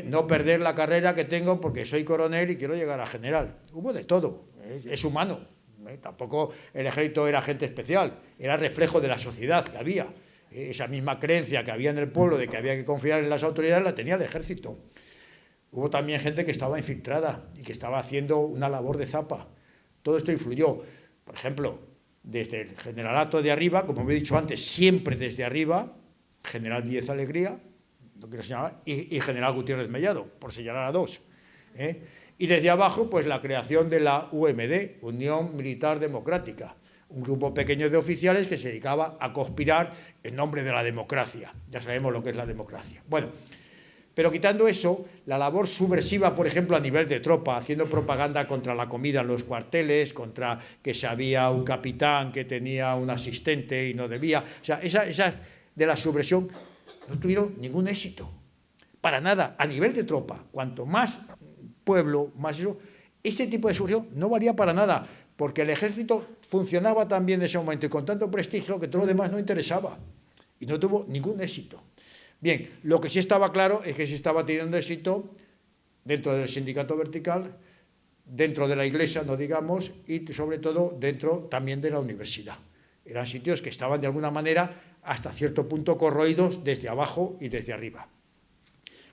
[SPEAKER 1] no perder la carrera que tengo porque soy coronel y quiero llegar a general. Hubo de todo, es humano. Tampoco el ejército era gente especial, era reflejo de la sociedad que había. Esa misma creencia que había en el pueblo de que había que confiar en las autoridades la tenía el ejército. Hubo también gente que estaba infiltrada y que estaba haciendo una labor de zapa. Todo esto influyó. Por ejemplo, desde el generalato de arriba, como me he dicho antes, siempre desde arriba, general Díez Alegría, lo que se llamaba, y general Gutiérrez Mellado, por señalar a dos. Y desde abajo, pues la creación de la UMD, Unión Militar Democrática, un grupo pequeño de oficiales que se dedicaba a conspirar en nombre de la democracia. Ya sabemos lo que es la democracia. Bueno, pero quitando eso, la labor subversiva, por ejemplo, a nivel de tropa, haciendo propaganda contra la comida en los cuarteles, contra que si había un capitán que tenía un asistente y no debía. O sea, esa de la subversión no tuvieron ningún éxito. Para nada. A nivel de tropa, cuanto más pueblo, más eso, este tipo de subversión no valía para nada, porque el ejército funcionaba tan bien en ese momento y con tanto prestigio que todo lo demás no interesaba. Y no tuvo ningún éxito. Bien, lo que sí estaba claro es que sí estaba teniendo éxito dentro del sindicato vertical, dentro de la iglesia, no digamos, y sobre todo dentro también de la universidad. Eran sitios que estaban de alguna manera hasta cierto punto corroídos desde abajo y desde arriba.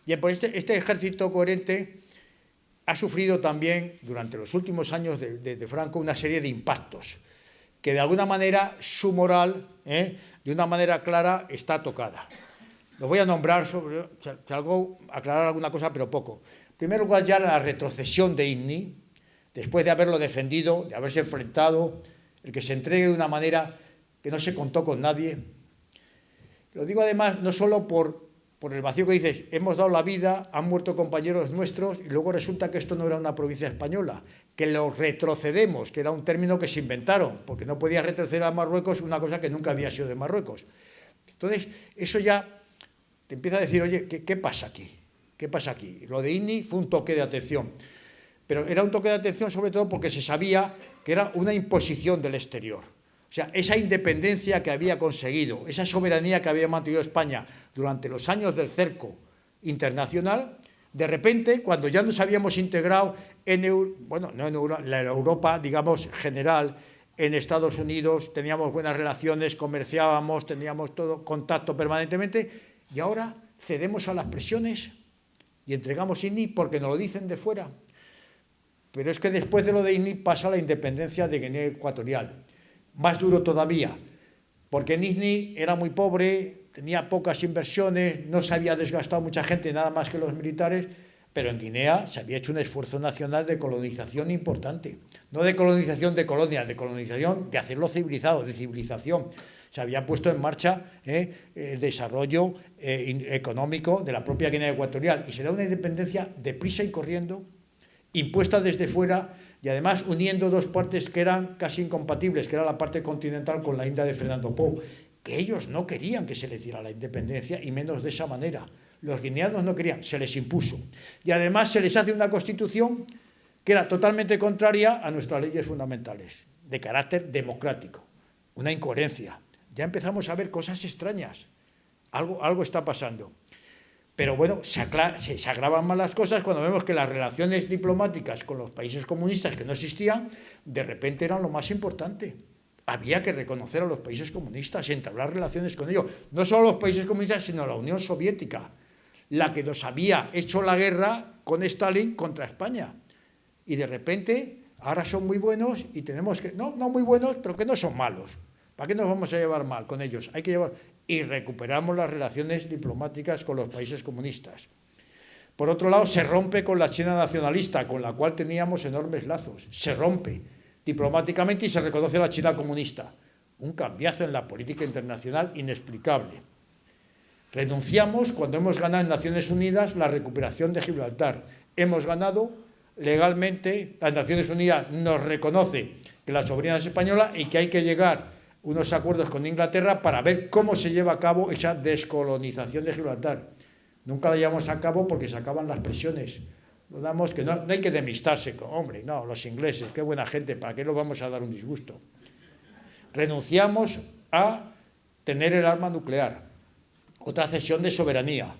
[SPEAKER 1] Bien, pues este ejército coherente ha sufrido también durante los últimos años de Franco una serie de impactos que de alguna manera su moral, de una manera clara, está tocada. Los voy a nombrar, aclarar alguna cosa, pero poco. En primer lugar, ya la retrocesión de Inni, después de haberlo defendido, de haberse enfrentado, el que se entregue de una manera que no se contó con nadie. Lo digo además no solo por el vacío que dices, hemos dado la vida, han muerto compañeros nuestros, y luego resulta que esto no era una provincia española, que lo retrocedemos, que era un término que se inventaron, porque no podía retroceder a Marruecos una cosa que nunca había sido de Marruecos. Entonces, eso ya te empieza a decir, oye, ¿qué pasa aquí? ¿Qué pasa aquí? Lo de Inni fue un toque de atención, pero era un toque de atención sobre todo porque se sabía que era una imposición del exterior. O sea, esa independencia que había conseguido, esa soberanía que había mantenido España durante los años del cerco internacional, de repente, cuando ya nos habíamos integrado en la Europa, digamos, general, en Estados Unidos, teníamos buenas relaciones, comerciábamos, teníamos todo contacto permanentemente, y ahora cedemos a las presiones y entregamos Inni porque nos lo dicen de fuera. Pero es que después de lo de Inni pasa la independencia de Guinea Ecuatorial. Más duro todavía, porque Inni era muy pobre, tenía pocas inversiones, no se había desgastado mucha gente, nada más que los militares, pero en Guinea se había hecho un esfuerzo nacional de colonización importante. No de colonización de colonias, de colonización de hacerlo civilizado, de civilización. Se había puesto en marcha el desarrollo económico de la propia Guinea Ecuatorial y se da una independencia deprisa y corriendo, impuesta desde fuera y además uniendo dos partes que eran casi incompatibles, que era la parte continental con la India de Fernando Pou, que ellos no querían que se les diera la independencia y menos de esa manera. Los guineanos no querían, se les impuso. Y además se les hace una constitución que era totalmente contraria a nuestras leyes fundamentales, de carácter democrático. Una incoherencia. Ya empezamos a ver cosas extrañas. Algo está pasando. Pero bueno, se agravan más las cosas cuando vemos que las relaciones diplomáticas con los países comunistas que no existían, de repente eran lo más importante. Había que reconocer a los países comunistas y entablar relaciones con ellos. No solo los países comunistas, sino la Unión Soviética, la que nos había hecho la guerra con Stalin contra España. Y de repente, ahora son muy buenos y tenemos que... No muy buenos, pero que no son malos. ¿Para qué nos vamos a llevar mal con ellos? Hay que llevar... Y recuperamos las relaciones diplomáticas con los países comunistas. Por otro lado, se rompe con la China nacionalista, con la cual teníamos enormes lazos. Se rompe diplomáticamente y se reconoce a la China comunista. Un cambiazo en la política internacional inexplicable. Renunciamos, cuando hemos ganado en Naciones Unidas, la recuperación de Gibraltar. Hemos ganado legalmente, las Naciones Unidas nos reconoce que la soberanía es española y que hay que llegar a unos acuerdos con Inglaterra para ver cómo se lleva a cabo esa descolonización de Gibraltar. Nunca la llevamos a cabo porque se acaban las presiones. Damos que no hay que demistarse con, hombre, no, los ingleses, qué buena gente, ¿para qué los vamos a dar un disgusto? Renunciamos a tener el arma nuclear, otra cesión de soberanía.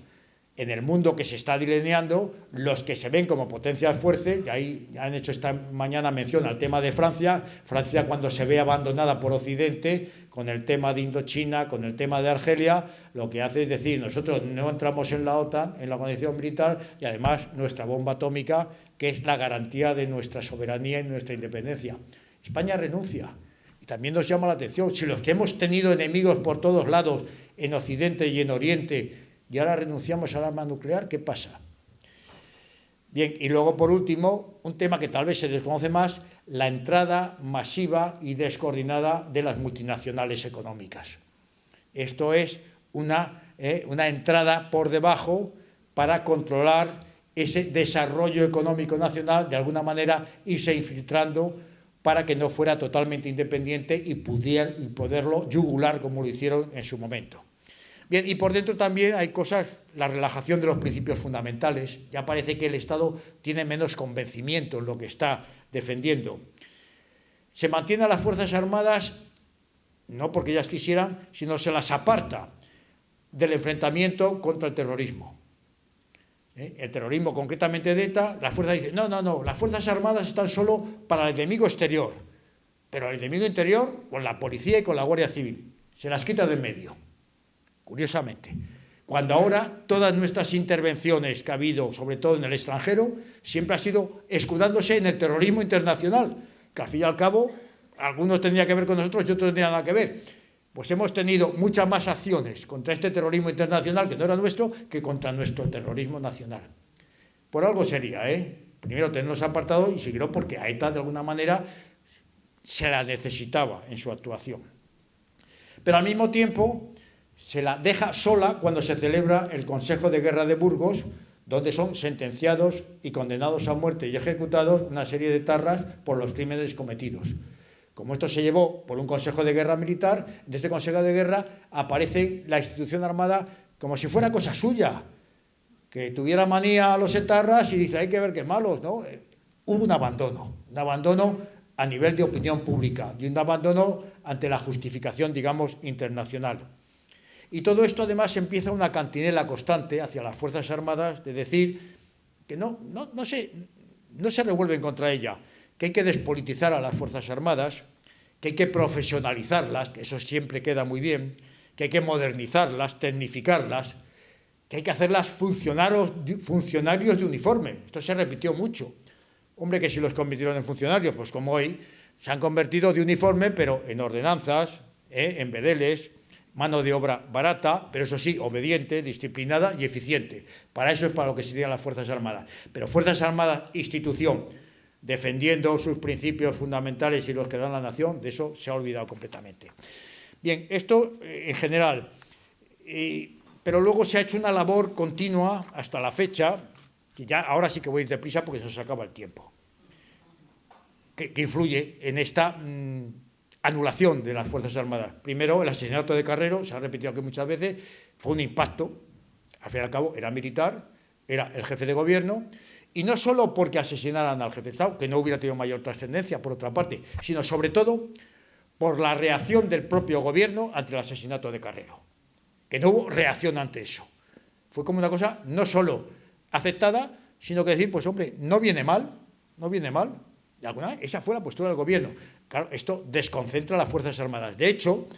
[SPEAKER 1] En el mundo que se está delineando, los que se ven como potencias fuertes, y ahí han hecho esta mañana mención al tema de Francia, Francia cuando se ve abandonada por Occidente, con el tema de Indochina, con el tema de Argelia, lo que hace es decir, nosotros no entramos en la OTAN, en la Organización Militar, y además nuestra bomba atómica, que es la garantía de nuestra soberanía y nuestra independencia. España renuncia. Y también nos llama la atención, si los que hemos tenido enemigos por todos lados, en Occidente y en Oriente, y ahora renunciamos al arma nuclear, ¿qué pasa? Bien, y luego, por último, un tema que tal vez se desconoce más, la entrada masiva y descoordinada de las multinacionales económicas. Esto es una entrada por debajo para controlar ese desarrollo económico nacional, de alguna manera irse infiltrando para que no fuera totalmente independiente y poderlo yugular como lo hicieron en su momento. Bien, y por dentro también hay cosas, la relajación de los principios fundamentales. Ya parece que el Estado tiene menos convencimiento en lo que está defendiendo. Se mantiene a las Fuerzas Armadas, no porque ellas quisieran, sino se las aparta del enfrentamiento contra el terrorismo. El terrorismo, concretamente de ETA, la fuerza dice, no, las Fuerzas Armadas están solo para el enemigo exterior, pero el enemigo interior, con la policía y con la Guardia Civil, se las quita de en medio. Curiosamente, cuando ahora todas nuestras intervenciones que ha habido, sobre todo en el extranjero, siempre ha sido escudándose en el terrorismo internacional, que al fin y al cabo, algunos tendrían que ver con nosotros y otros no tendrían nada que ver. Pues hemos tenido muchas más acciones contra este terrorismo internacional, que no era nuestro, que contra nuestro terrorismo nacional. Por algo sería, primero tenernos apartados y seguirlo porque a ETA, de alguna manera, se la necesitaba en su actuación. Pero al mismo tiempo se la deja sola cuando se celebra el Consejo de Guerra de Burgos, donde son sentenciados y condenados a muerte y ejecutados una serie de etarras por los crímenes cometidos. Como esto se llevó por un Consejo de Guerra militar, en este Consejo de Guerra aparece la institución armada como si fuera cosa suya, que tuviera manía a los etarras y dice, hay que ver qué malos, ¿no? Hubo un abandono a nivel de opinión pública y un abandono ante la justificación, digamos, internacional. Y todo esto además empieza una cantinela constante hacia las Fuerzas Armadas de decir que no se revuelven contra ella, que hay que despolitizar a las Fuerzas Armadas, que hay que profesionalizarlas, que eso siempre queda muy bien, que hay que modernizarlas, tecnificarlas, que hay que hacerlas funcionarios de uniforme. Esto se repitió mucho. Hombre, que si los convirtieron en funcionarios, pues como hoy, se han convertido de uniforme, pero en ordenanzas, en bedeles, mano de obra barata, pero eso sí, obediente, disciplinada y eficiente. Para eso es para lo que sirven las Fuerzas Armadas. Pero Fuerzas Armadas, institución, defendiendo sus principios fundamentales y los que dan la nación, de eso se ha olvidado completamente. Bien, esto en general, pero luego se ha hecho una labor continua hasta la fecha, que ya ahora sí que voy a ir deprisa porque se nos acaba el tiempo, que influye en esta anulación de las Fuerzas Armadas. Primero, el asesinato de Carrero, se ha repetido aquí muchas veces, fue un impacto, al fin y al cabo era militar, era el jefe de gobierno, y no solo porque asesinaran al jefe de Estado, que no hubiera tenido mayor trascendencia, por otra parte, sino sobre todo por la reacción del propio gobierno ante el asesinato de Carrero, que no hubo reacción ante eso. Fue como una cosa no solo aceptada, sino que decir, pues hombre, no viene mal, de alguna manera, esa fue la postura del gobierno. Claro, esto desconcentra a las Fuerzas Armadas. De hecho,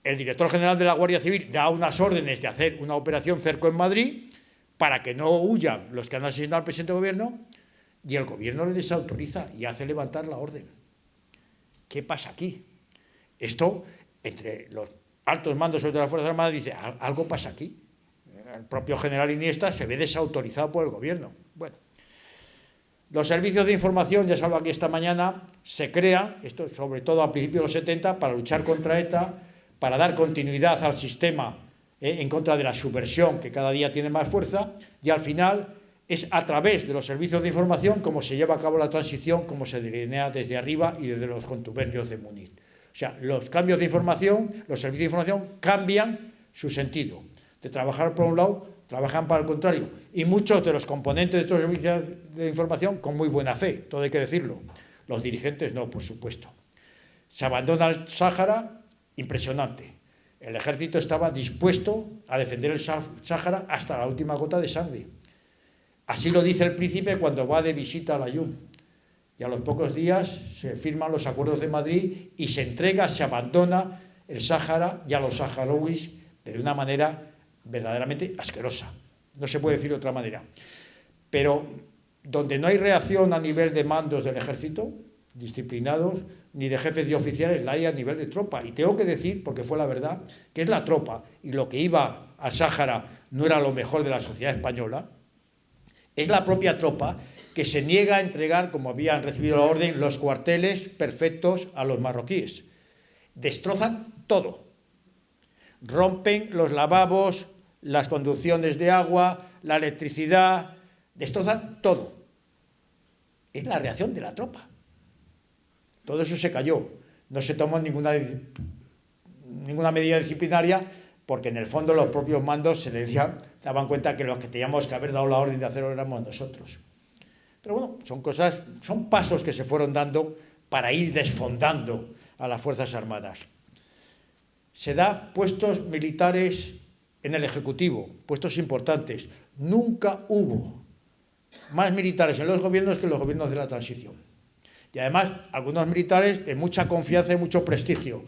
[SPEAKER 1] el director general de la Guardia Civil da unas órdenes de hacer una operación cerco en Madrid para que no huyan los que han asesinado al presidente del gobierno, y el gobierno le desautoriza y hace levantar la orden. ¿Qué pasa aquí? Esto, entre los altos mandos de las Fuerzas Armadas, dice, algo pasa aquí. El propio general Iniesta se ve desautorizado por el gobierno. Bueno, los servicios de información, ya se habló aquí esta mañana, se crean, esto sobre todo a principios de los 70, para luchar contra ETA, para dar continuidad al sistema en contra de la subversión que cada día tiene más fuerza, y al final es a través de los servicios de información como se lleva a cabo la transición, como se delinea desde arriba y desde los contubernios de Múnich. O sea, los cambios de información, los servicios de información cambian su sentido. De trabajar por un lado, trabajan para el contrario. Y muchos de los componentes de estos servicios de información con muy buena fe, todo hay que decirlo. Los dirigentes no, por supuesto. Se abandona el Sáhara, impresionante. El ejército estaba dispuesto a defender el Sáhara hasta la última gota de sangre. Así lo dice el príncipe cuando va de visita a Layún. Y a los pocos días se firman los acuerdos de Madrid y se entrega, se abandona el Sáhara y a los saharauis de una manera verdaderamente asquerosa. No se puede decir de otra manera. Pero donde no hay reacción a nivel de mandos del ejército, disciplinados, ni de jefes de oficiales, la hay a nivel de tropa. Y tengo que decir, porque fue la verdad, que es la tropa y lo que iba al Sáhara no era lo mejor de la sociedad española. Es la propia tropa que se niega a entregar, como habían recibido la orden, los cuarteles perfectos a los marroquíes. Destrozan todo. Rompen los lavabos, las conducciones de agua, la electricidad, destrozan todo. Es la reacción de la tropa. Todo eso se cayó. No se tomó ninguna medida disciplinaria porque en el fondo los propios mandos se daban cuenta que los que teníamos que haber dado la orden de hacerlo éramos nosotros. Pero bueno, son pasos que se fueron dando para ir desfondando a las Fuerzas Armadas. Se da puestos militares en el Ejecutivo, puestos importantes. Nunca hubo más militares en los gobiernos que en los gobiernos de la transición. Y además, algunos militares de mucha confianza y mucho prestigio.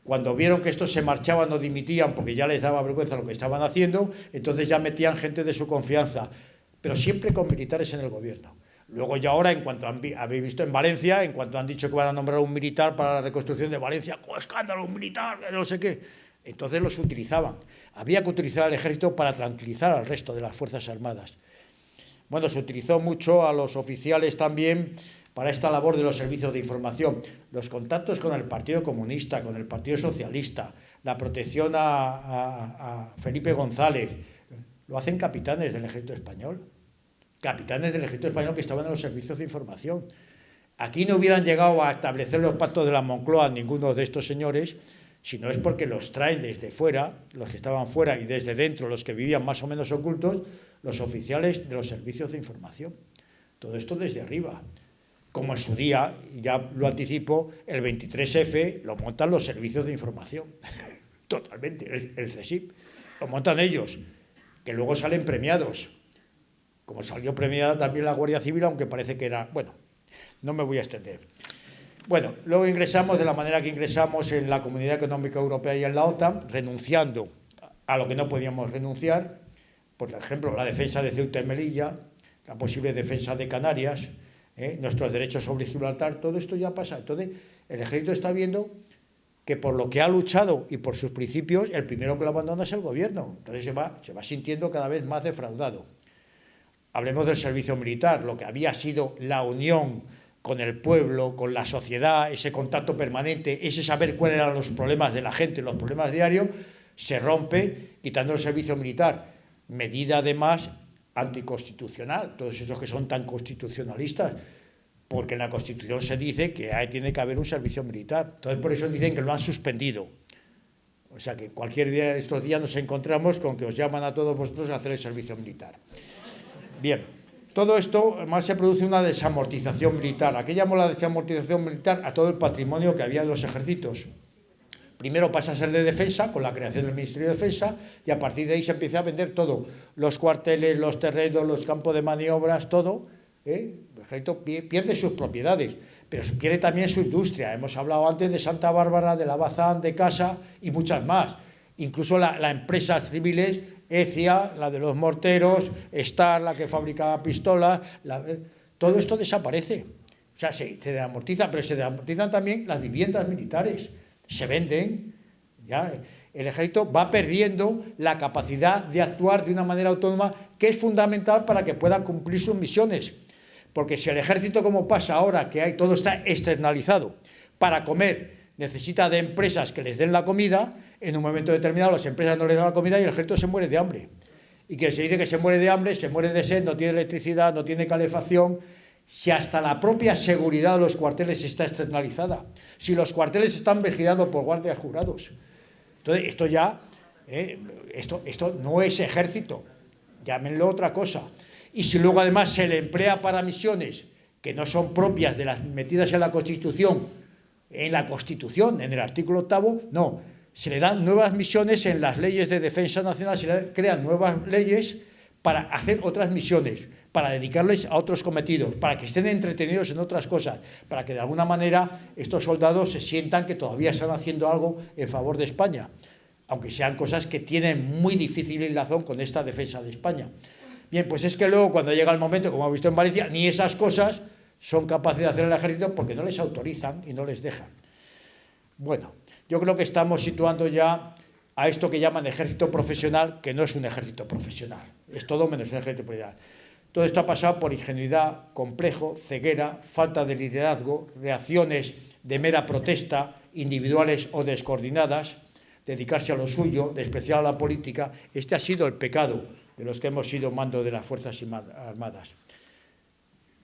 [SPEAKER 1] Cuando vieron que estos se marchaban o dimitían porque ya les daba vergüenza lo que estaban haciendo, entonces ya metían gente de su confianza, pero siempre con militares en el gobierno. Luego ya ahora, en cuanto habéis visto en Valencia, en cuanto han dicho que van a nombrar un militar para la reconstrucción de Valencia, ¡oh, escándalo, un militar, no sé qué! Entonces los utilizaban. Había que utilizar al ejército para tranquilizar al resto de las Fuerzas Armadas. Bueno, se utilizó mucho a los oficiales también para esta labor de los servicios de información, los contactos con el Partido Comunista, con el Partido Socialista, la protección a Felipe González, lo hacen capitanes del ejército español, que estaban en los servicios de información. Aquí no hubieran llegado a establecer los pactos de la Moncloa ninguno de estos señores, si no es porque los traen desde fuera, los que estaban fuera, y desde dentro, los que vivían más o menos ocultos, los oficiales de los servicios de información. Todo esto desde arriba. Como en su día, y ya lo anticipo, el 23F lo montan los servicios de información. Totalmente, el CSIC. Lo montan ellos, que luego salen premiados. Como salió premiada también la Guardia Civil, aunque parece que era... Bueno, no me voy a extender. Bueno, luego ingresamos de la manera que ingresamos en la Comunidad Económica Europea y en la OTAN, renunciando a lo que no podíamos renunciar, por ejemplo, la defensa de Ceuta y Melilla, la posible defensa de Canarias, nuestros derechos sobre Gibraltar, todo esto ya pasa. Entonces, el ejército está viendo que por lo que ha luchado y por sus principios, el primero que lo abandona es el gobierno. Entonces se va sintiendo cada vez más defraudado. Hablemos del servicio militar, lo que había sido la unión con el pueblo, con la sociedad, ese contacto permanente, ese saber cuáles eran los problemas de la gente, los problemas diarios, se rompe quitando el servicio militar. Medida además anticonstitucional, todos esos que son tan constitucionalistas, porque en la Constitución se dice que tiene que haber un servicio militar. Entonces, por eso dicen que lo han suspendido. O sea, que cualquier día de estos días nos encontramos con que os llaman a todos vosotros a hacer el servicio militar. Bien, todo esto, además, se produce una desamortización militar. ¿A qué llamo la desamortización militar? A todo el patrimonio que había de los ejércitos. Primero pasa a ser de defensa, con la creación del Ministerio de Defensa, y a partir de ahí se empieza a vender todo. Los cuarteles, los terrenos, los campos de maniobras, todo. El ejército pierde sus propiedades, pero pierde también su industria. Hemos hablado antes de Santa Bárbara, de la Bazán, de Casa y muchas más. Incluso las empresas civiles, ECIA, la de los morteros, Star, la que fabricaba pistolas, todo esto desaparece. O sea, se desamortiza, pero se desamortizan también las viviendas militares. Se venden, ya el ejército va perdiendo la capacidad de actuar de una manera autónoma, que es fundamental para que pueda cumplir sus misiones. Porque si el ejército, como pasa ahora, que todo está externalizado, para comer necesita de empresas que les den la comida, en un momento determinado las empresas no les dan la comida y el ejército se muere de hambre. y que se dice que se muere de hambre, se muere de sed, no tiene electricidad, no tiene calefacción, si hasta la propia seguridad de los cuarteles está externalizada, si los cuarteles están vigilados por guardias jurados. Entonces, esto ya, esto no es ejército, llámenlo otra cosa. Y si luego además se le emplea para misiones que no son propias de las metidas en la Constitución, en el artículo 8º, no, se le dan nuevas misiones en las leyes de defensa nacional, se le crean nuevas leyes para hacer otras misiones, para dedicarles a otros cometidos, para que estén entretenidos en otras cosas, para que de alguna manera estos soldados se sientan que todavía están haciendo algo en favor de España, aunque sean cosas que tienen muy difícil hilazón con esta defensa de España. Bien, pues es que luego cuando llega el momento, como hemos visto en Valencia, ni esas cosas son capaces de hacer el ejército porque no les autorizan y no les dejan. Bueno, yo creo que estamos situando ya a esto que llaman ejército profesional, que no es un ejército profesional, es todo menos un ejército profesional. Todo esto ha pasado por ingenuidad, complejo, ceguera, falta de liderazgo, reacciones de mera protesta, individuales o descoordinadas, dedicarse a lo suyo, despreciar a la política. Este ha sido el pecado de los que hemos sido mando de las Fuerzas Armadas.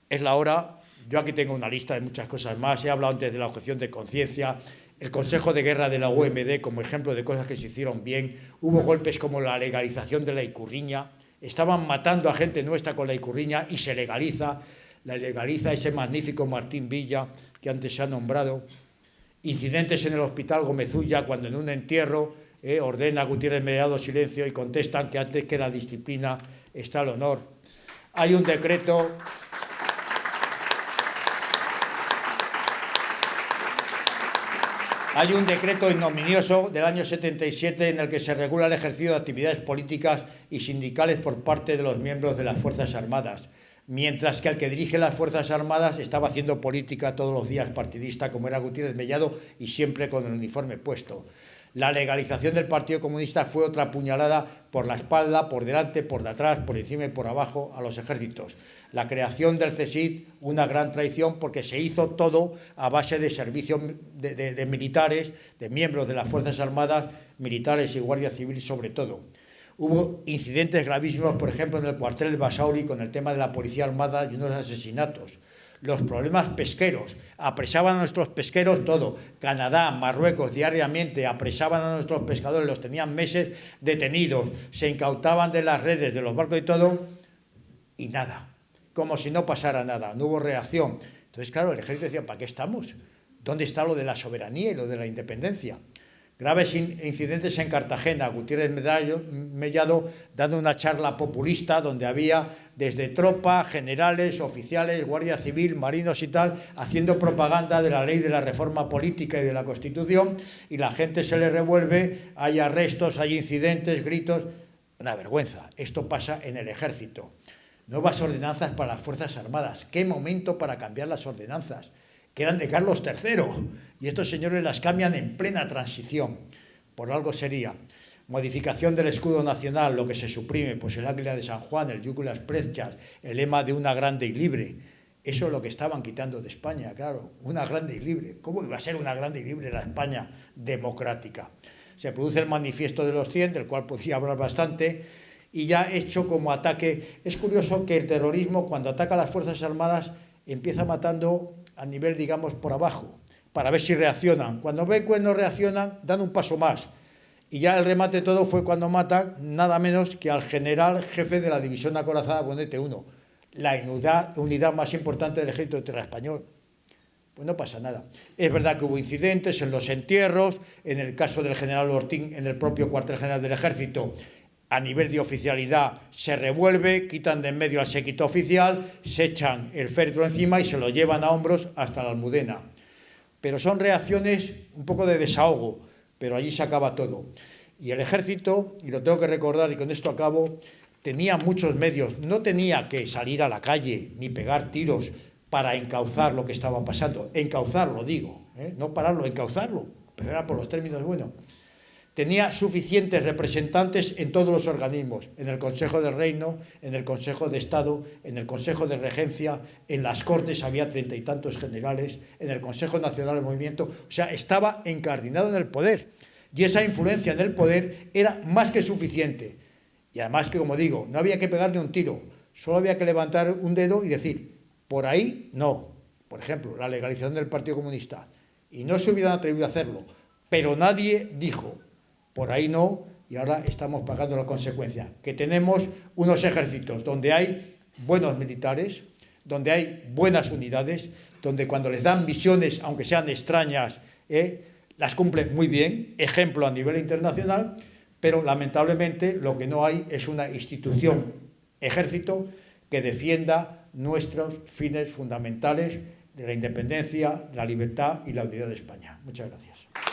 [SPEAKER 1] Es la hora, yo aquí tengo una lista de muchas cosas más, he hablado antes de la objeción de conciencia, el Consejo de Guerra de la UMD como ejemplo de cosas que se hicieron bien, hubo golpes como la legalización de la ikurriña, estaban matando a gente nuestra con la ikurriña y se legaliza ese magnífico Martín Villa que antes se ha nombrado, incidentes en el Hospital Gómez-Ulla cuando en un entierro ordena a Gutiérrez Mellado silencio y contestan que antes que la disciplina está el honor. Hay un decreto... Hay un decreto ignominioso del año 77 en el que se regula el ejercicio de actividades políticas y sindicales por parte de los miembros de las Fuerzas Armadas, mientras que el que dirige las Fuerzas Armadas estaba haciendo política todos los días partidista, como era Gutiérrez Mellado, y siempre con el uniforme puesto. La legalización del Partido Comunista fue otra puñalada por la espalda, por delante, por detrás, por encima y por abajo a los ejércitos. La creación del CSIC, una gran traición porque se hizo todo a base de servicios de militares, de miembros de las Fuerzas Armadas, militares y Guardia Civil sobre todo. Hubo incidentes gravísimos, por ejemplo, en el cuartel de Basauri con el tema de la Policía Armada y unos asesinatos. Los problemas pesqueros, apresaban a nuestros pesqueros todo, Canadá, Marruecos, diariamente apresaban a nuestros pescadores, los tenían meses detenidos, se incautaban de las redes, de los barcos y todo, y nada, como si no pasara nada, no hubo reacción. Entonces, claro, el ejército decía, ¿para qué estamos? ¿Dónde está lo de la soberanía y lo de la independencia? Graves incidentes en Cartagena, Gutiérrez Mellado dando una charla populista donde había desde tropa, generales, oficiales, Guardia Civil, marinos y tal, haciendo propaganda de la ley de la reforma política y de la Constitución, y la gente se le revuelve, hay arrestos, hay incidentes, gritos. Una vergüenza. Esto pasa en el ejército. Nuevas ordenanzas para las Fuerzas Armadas. ¿Qué momento para cambiar las ordenanzas? Que eran de Carlos III, y estos señores las cambian en plena transición. Por algo sería. Modificación del escudo nacional, lo que se suprime, pues el águila de San Juan, el yugo y las prechas, el lema de una grande y libre. Eso es lo que estaban quitando de España, claro, una grande y libre. ¿Cómo iba a ser una grande y libre la España democrática? Se produce el manifiesto de los 100, del cual podría hablar bastante, y ya hecho como ataque. Es curioso que el terrorismo, cuando ataca a las Fuerzas Armadas, empieza matando a nivel, digamos, por abajo, para ver si reaccionan. Cuando ven que no reaccionan, dan un paso más. Y ya el remate de todo fue cuando matan nada menos que al general jefe de la división acorazada Bonete 1, la unidad más importante del ejército de tierra español. Pues no pasa nada. Es verdad que hubo incidentes en los entierros, en el caso del general Ortín, en el propio cuartel general del ejército, a nivel de oficialidad se revuelve, quitan de en medio al séquito oficial, se echan el féretro encima y se lo llevan a hombros hasta la Almudena. Pero son reacciones un poco de desahogo, pero allí se acaba todo. Y el ejército, y lo tengo que recordar y con esto acabo, tenía muchos medios, no tenía que salir a la calle ni pegar tiros para encauzar lo que estaba pasando. Encauzarlo, digo, no pararlo, encauzarlo, pero era por los términos buenos. Tenía suficientes representantes en todos los organismos, en el Consejo del Reino, en el Consejo de Estado, en el Consejo de Regencia, en las Cortes había 30 y tantos generales, en el Consejo Nacional del Movimiento, o sea, estaba encardinado en el poder. Y esa influencia en el poder era más que suficiente. Y además que, como digo, no había que pegarle un tiro, solo había que levantar un dedo y decir, por ahí no. Por ejemplo, la legalización del Partido Comunista. Y no se hubieran atrevido a hacerlo. Pero nadie dijo, por ahí no, y ahora estamos pagando la consecuencia. Que tenemos unos ejércitos donde hay buenos militares, donde hay buenas unidades, donde cuando les dan misiones, aunque sean extrañas, las cumplen muy bien, ejemplo a nivel internacional, pero lamentablemente lo que no hay es una institución, ejército, que defienda nuestros fines fundamentales de la independencia, la libertad y la unidad de España. Muchas gracias.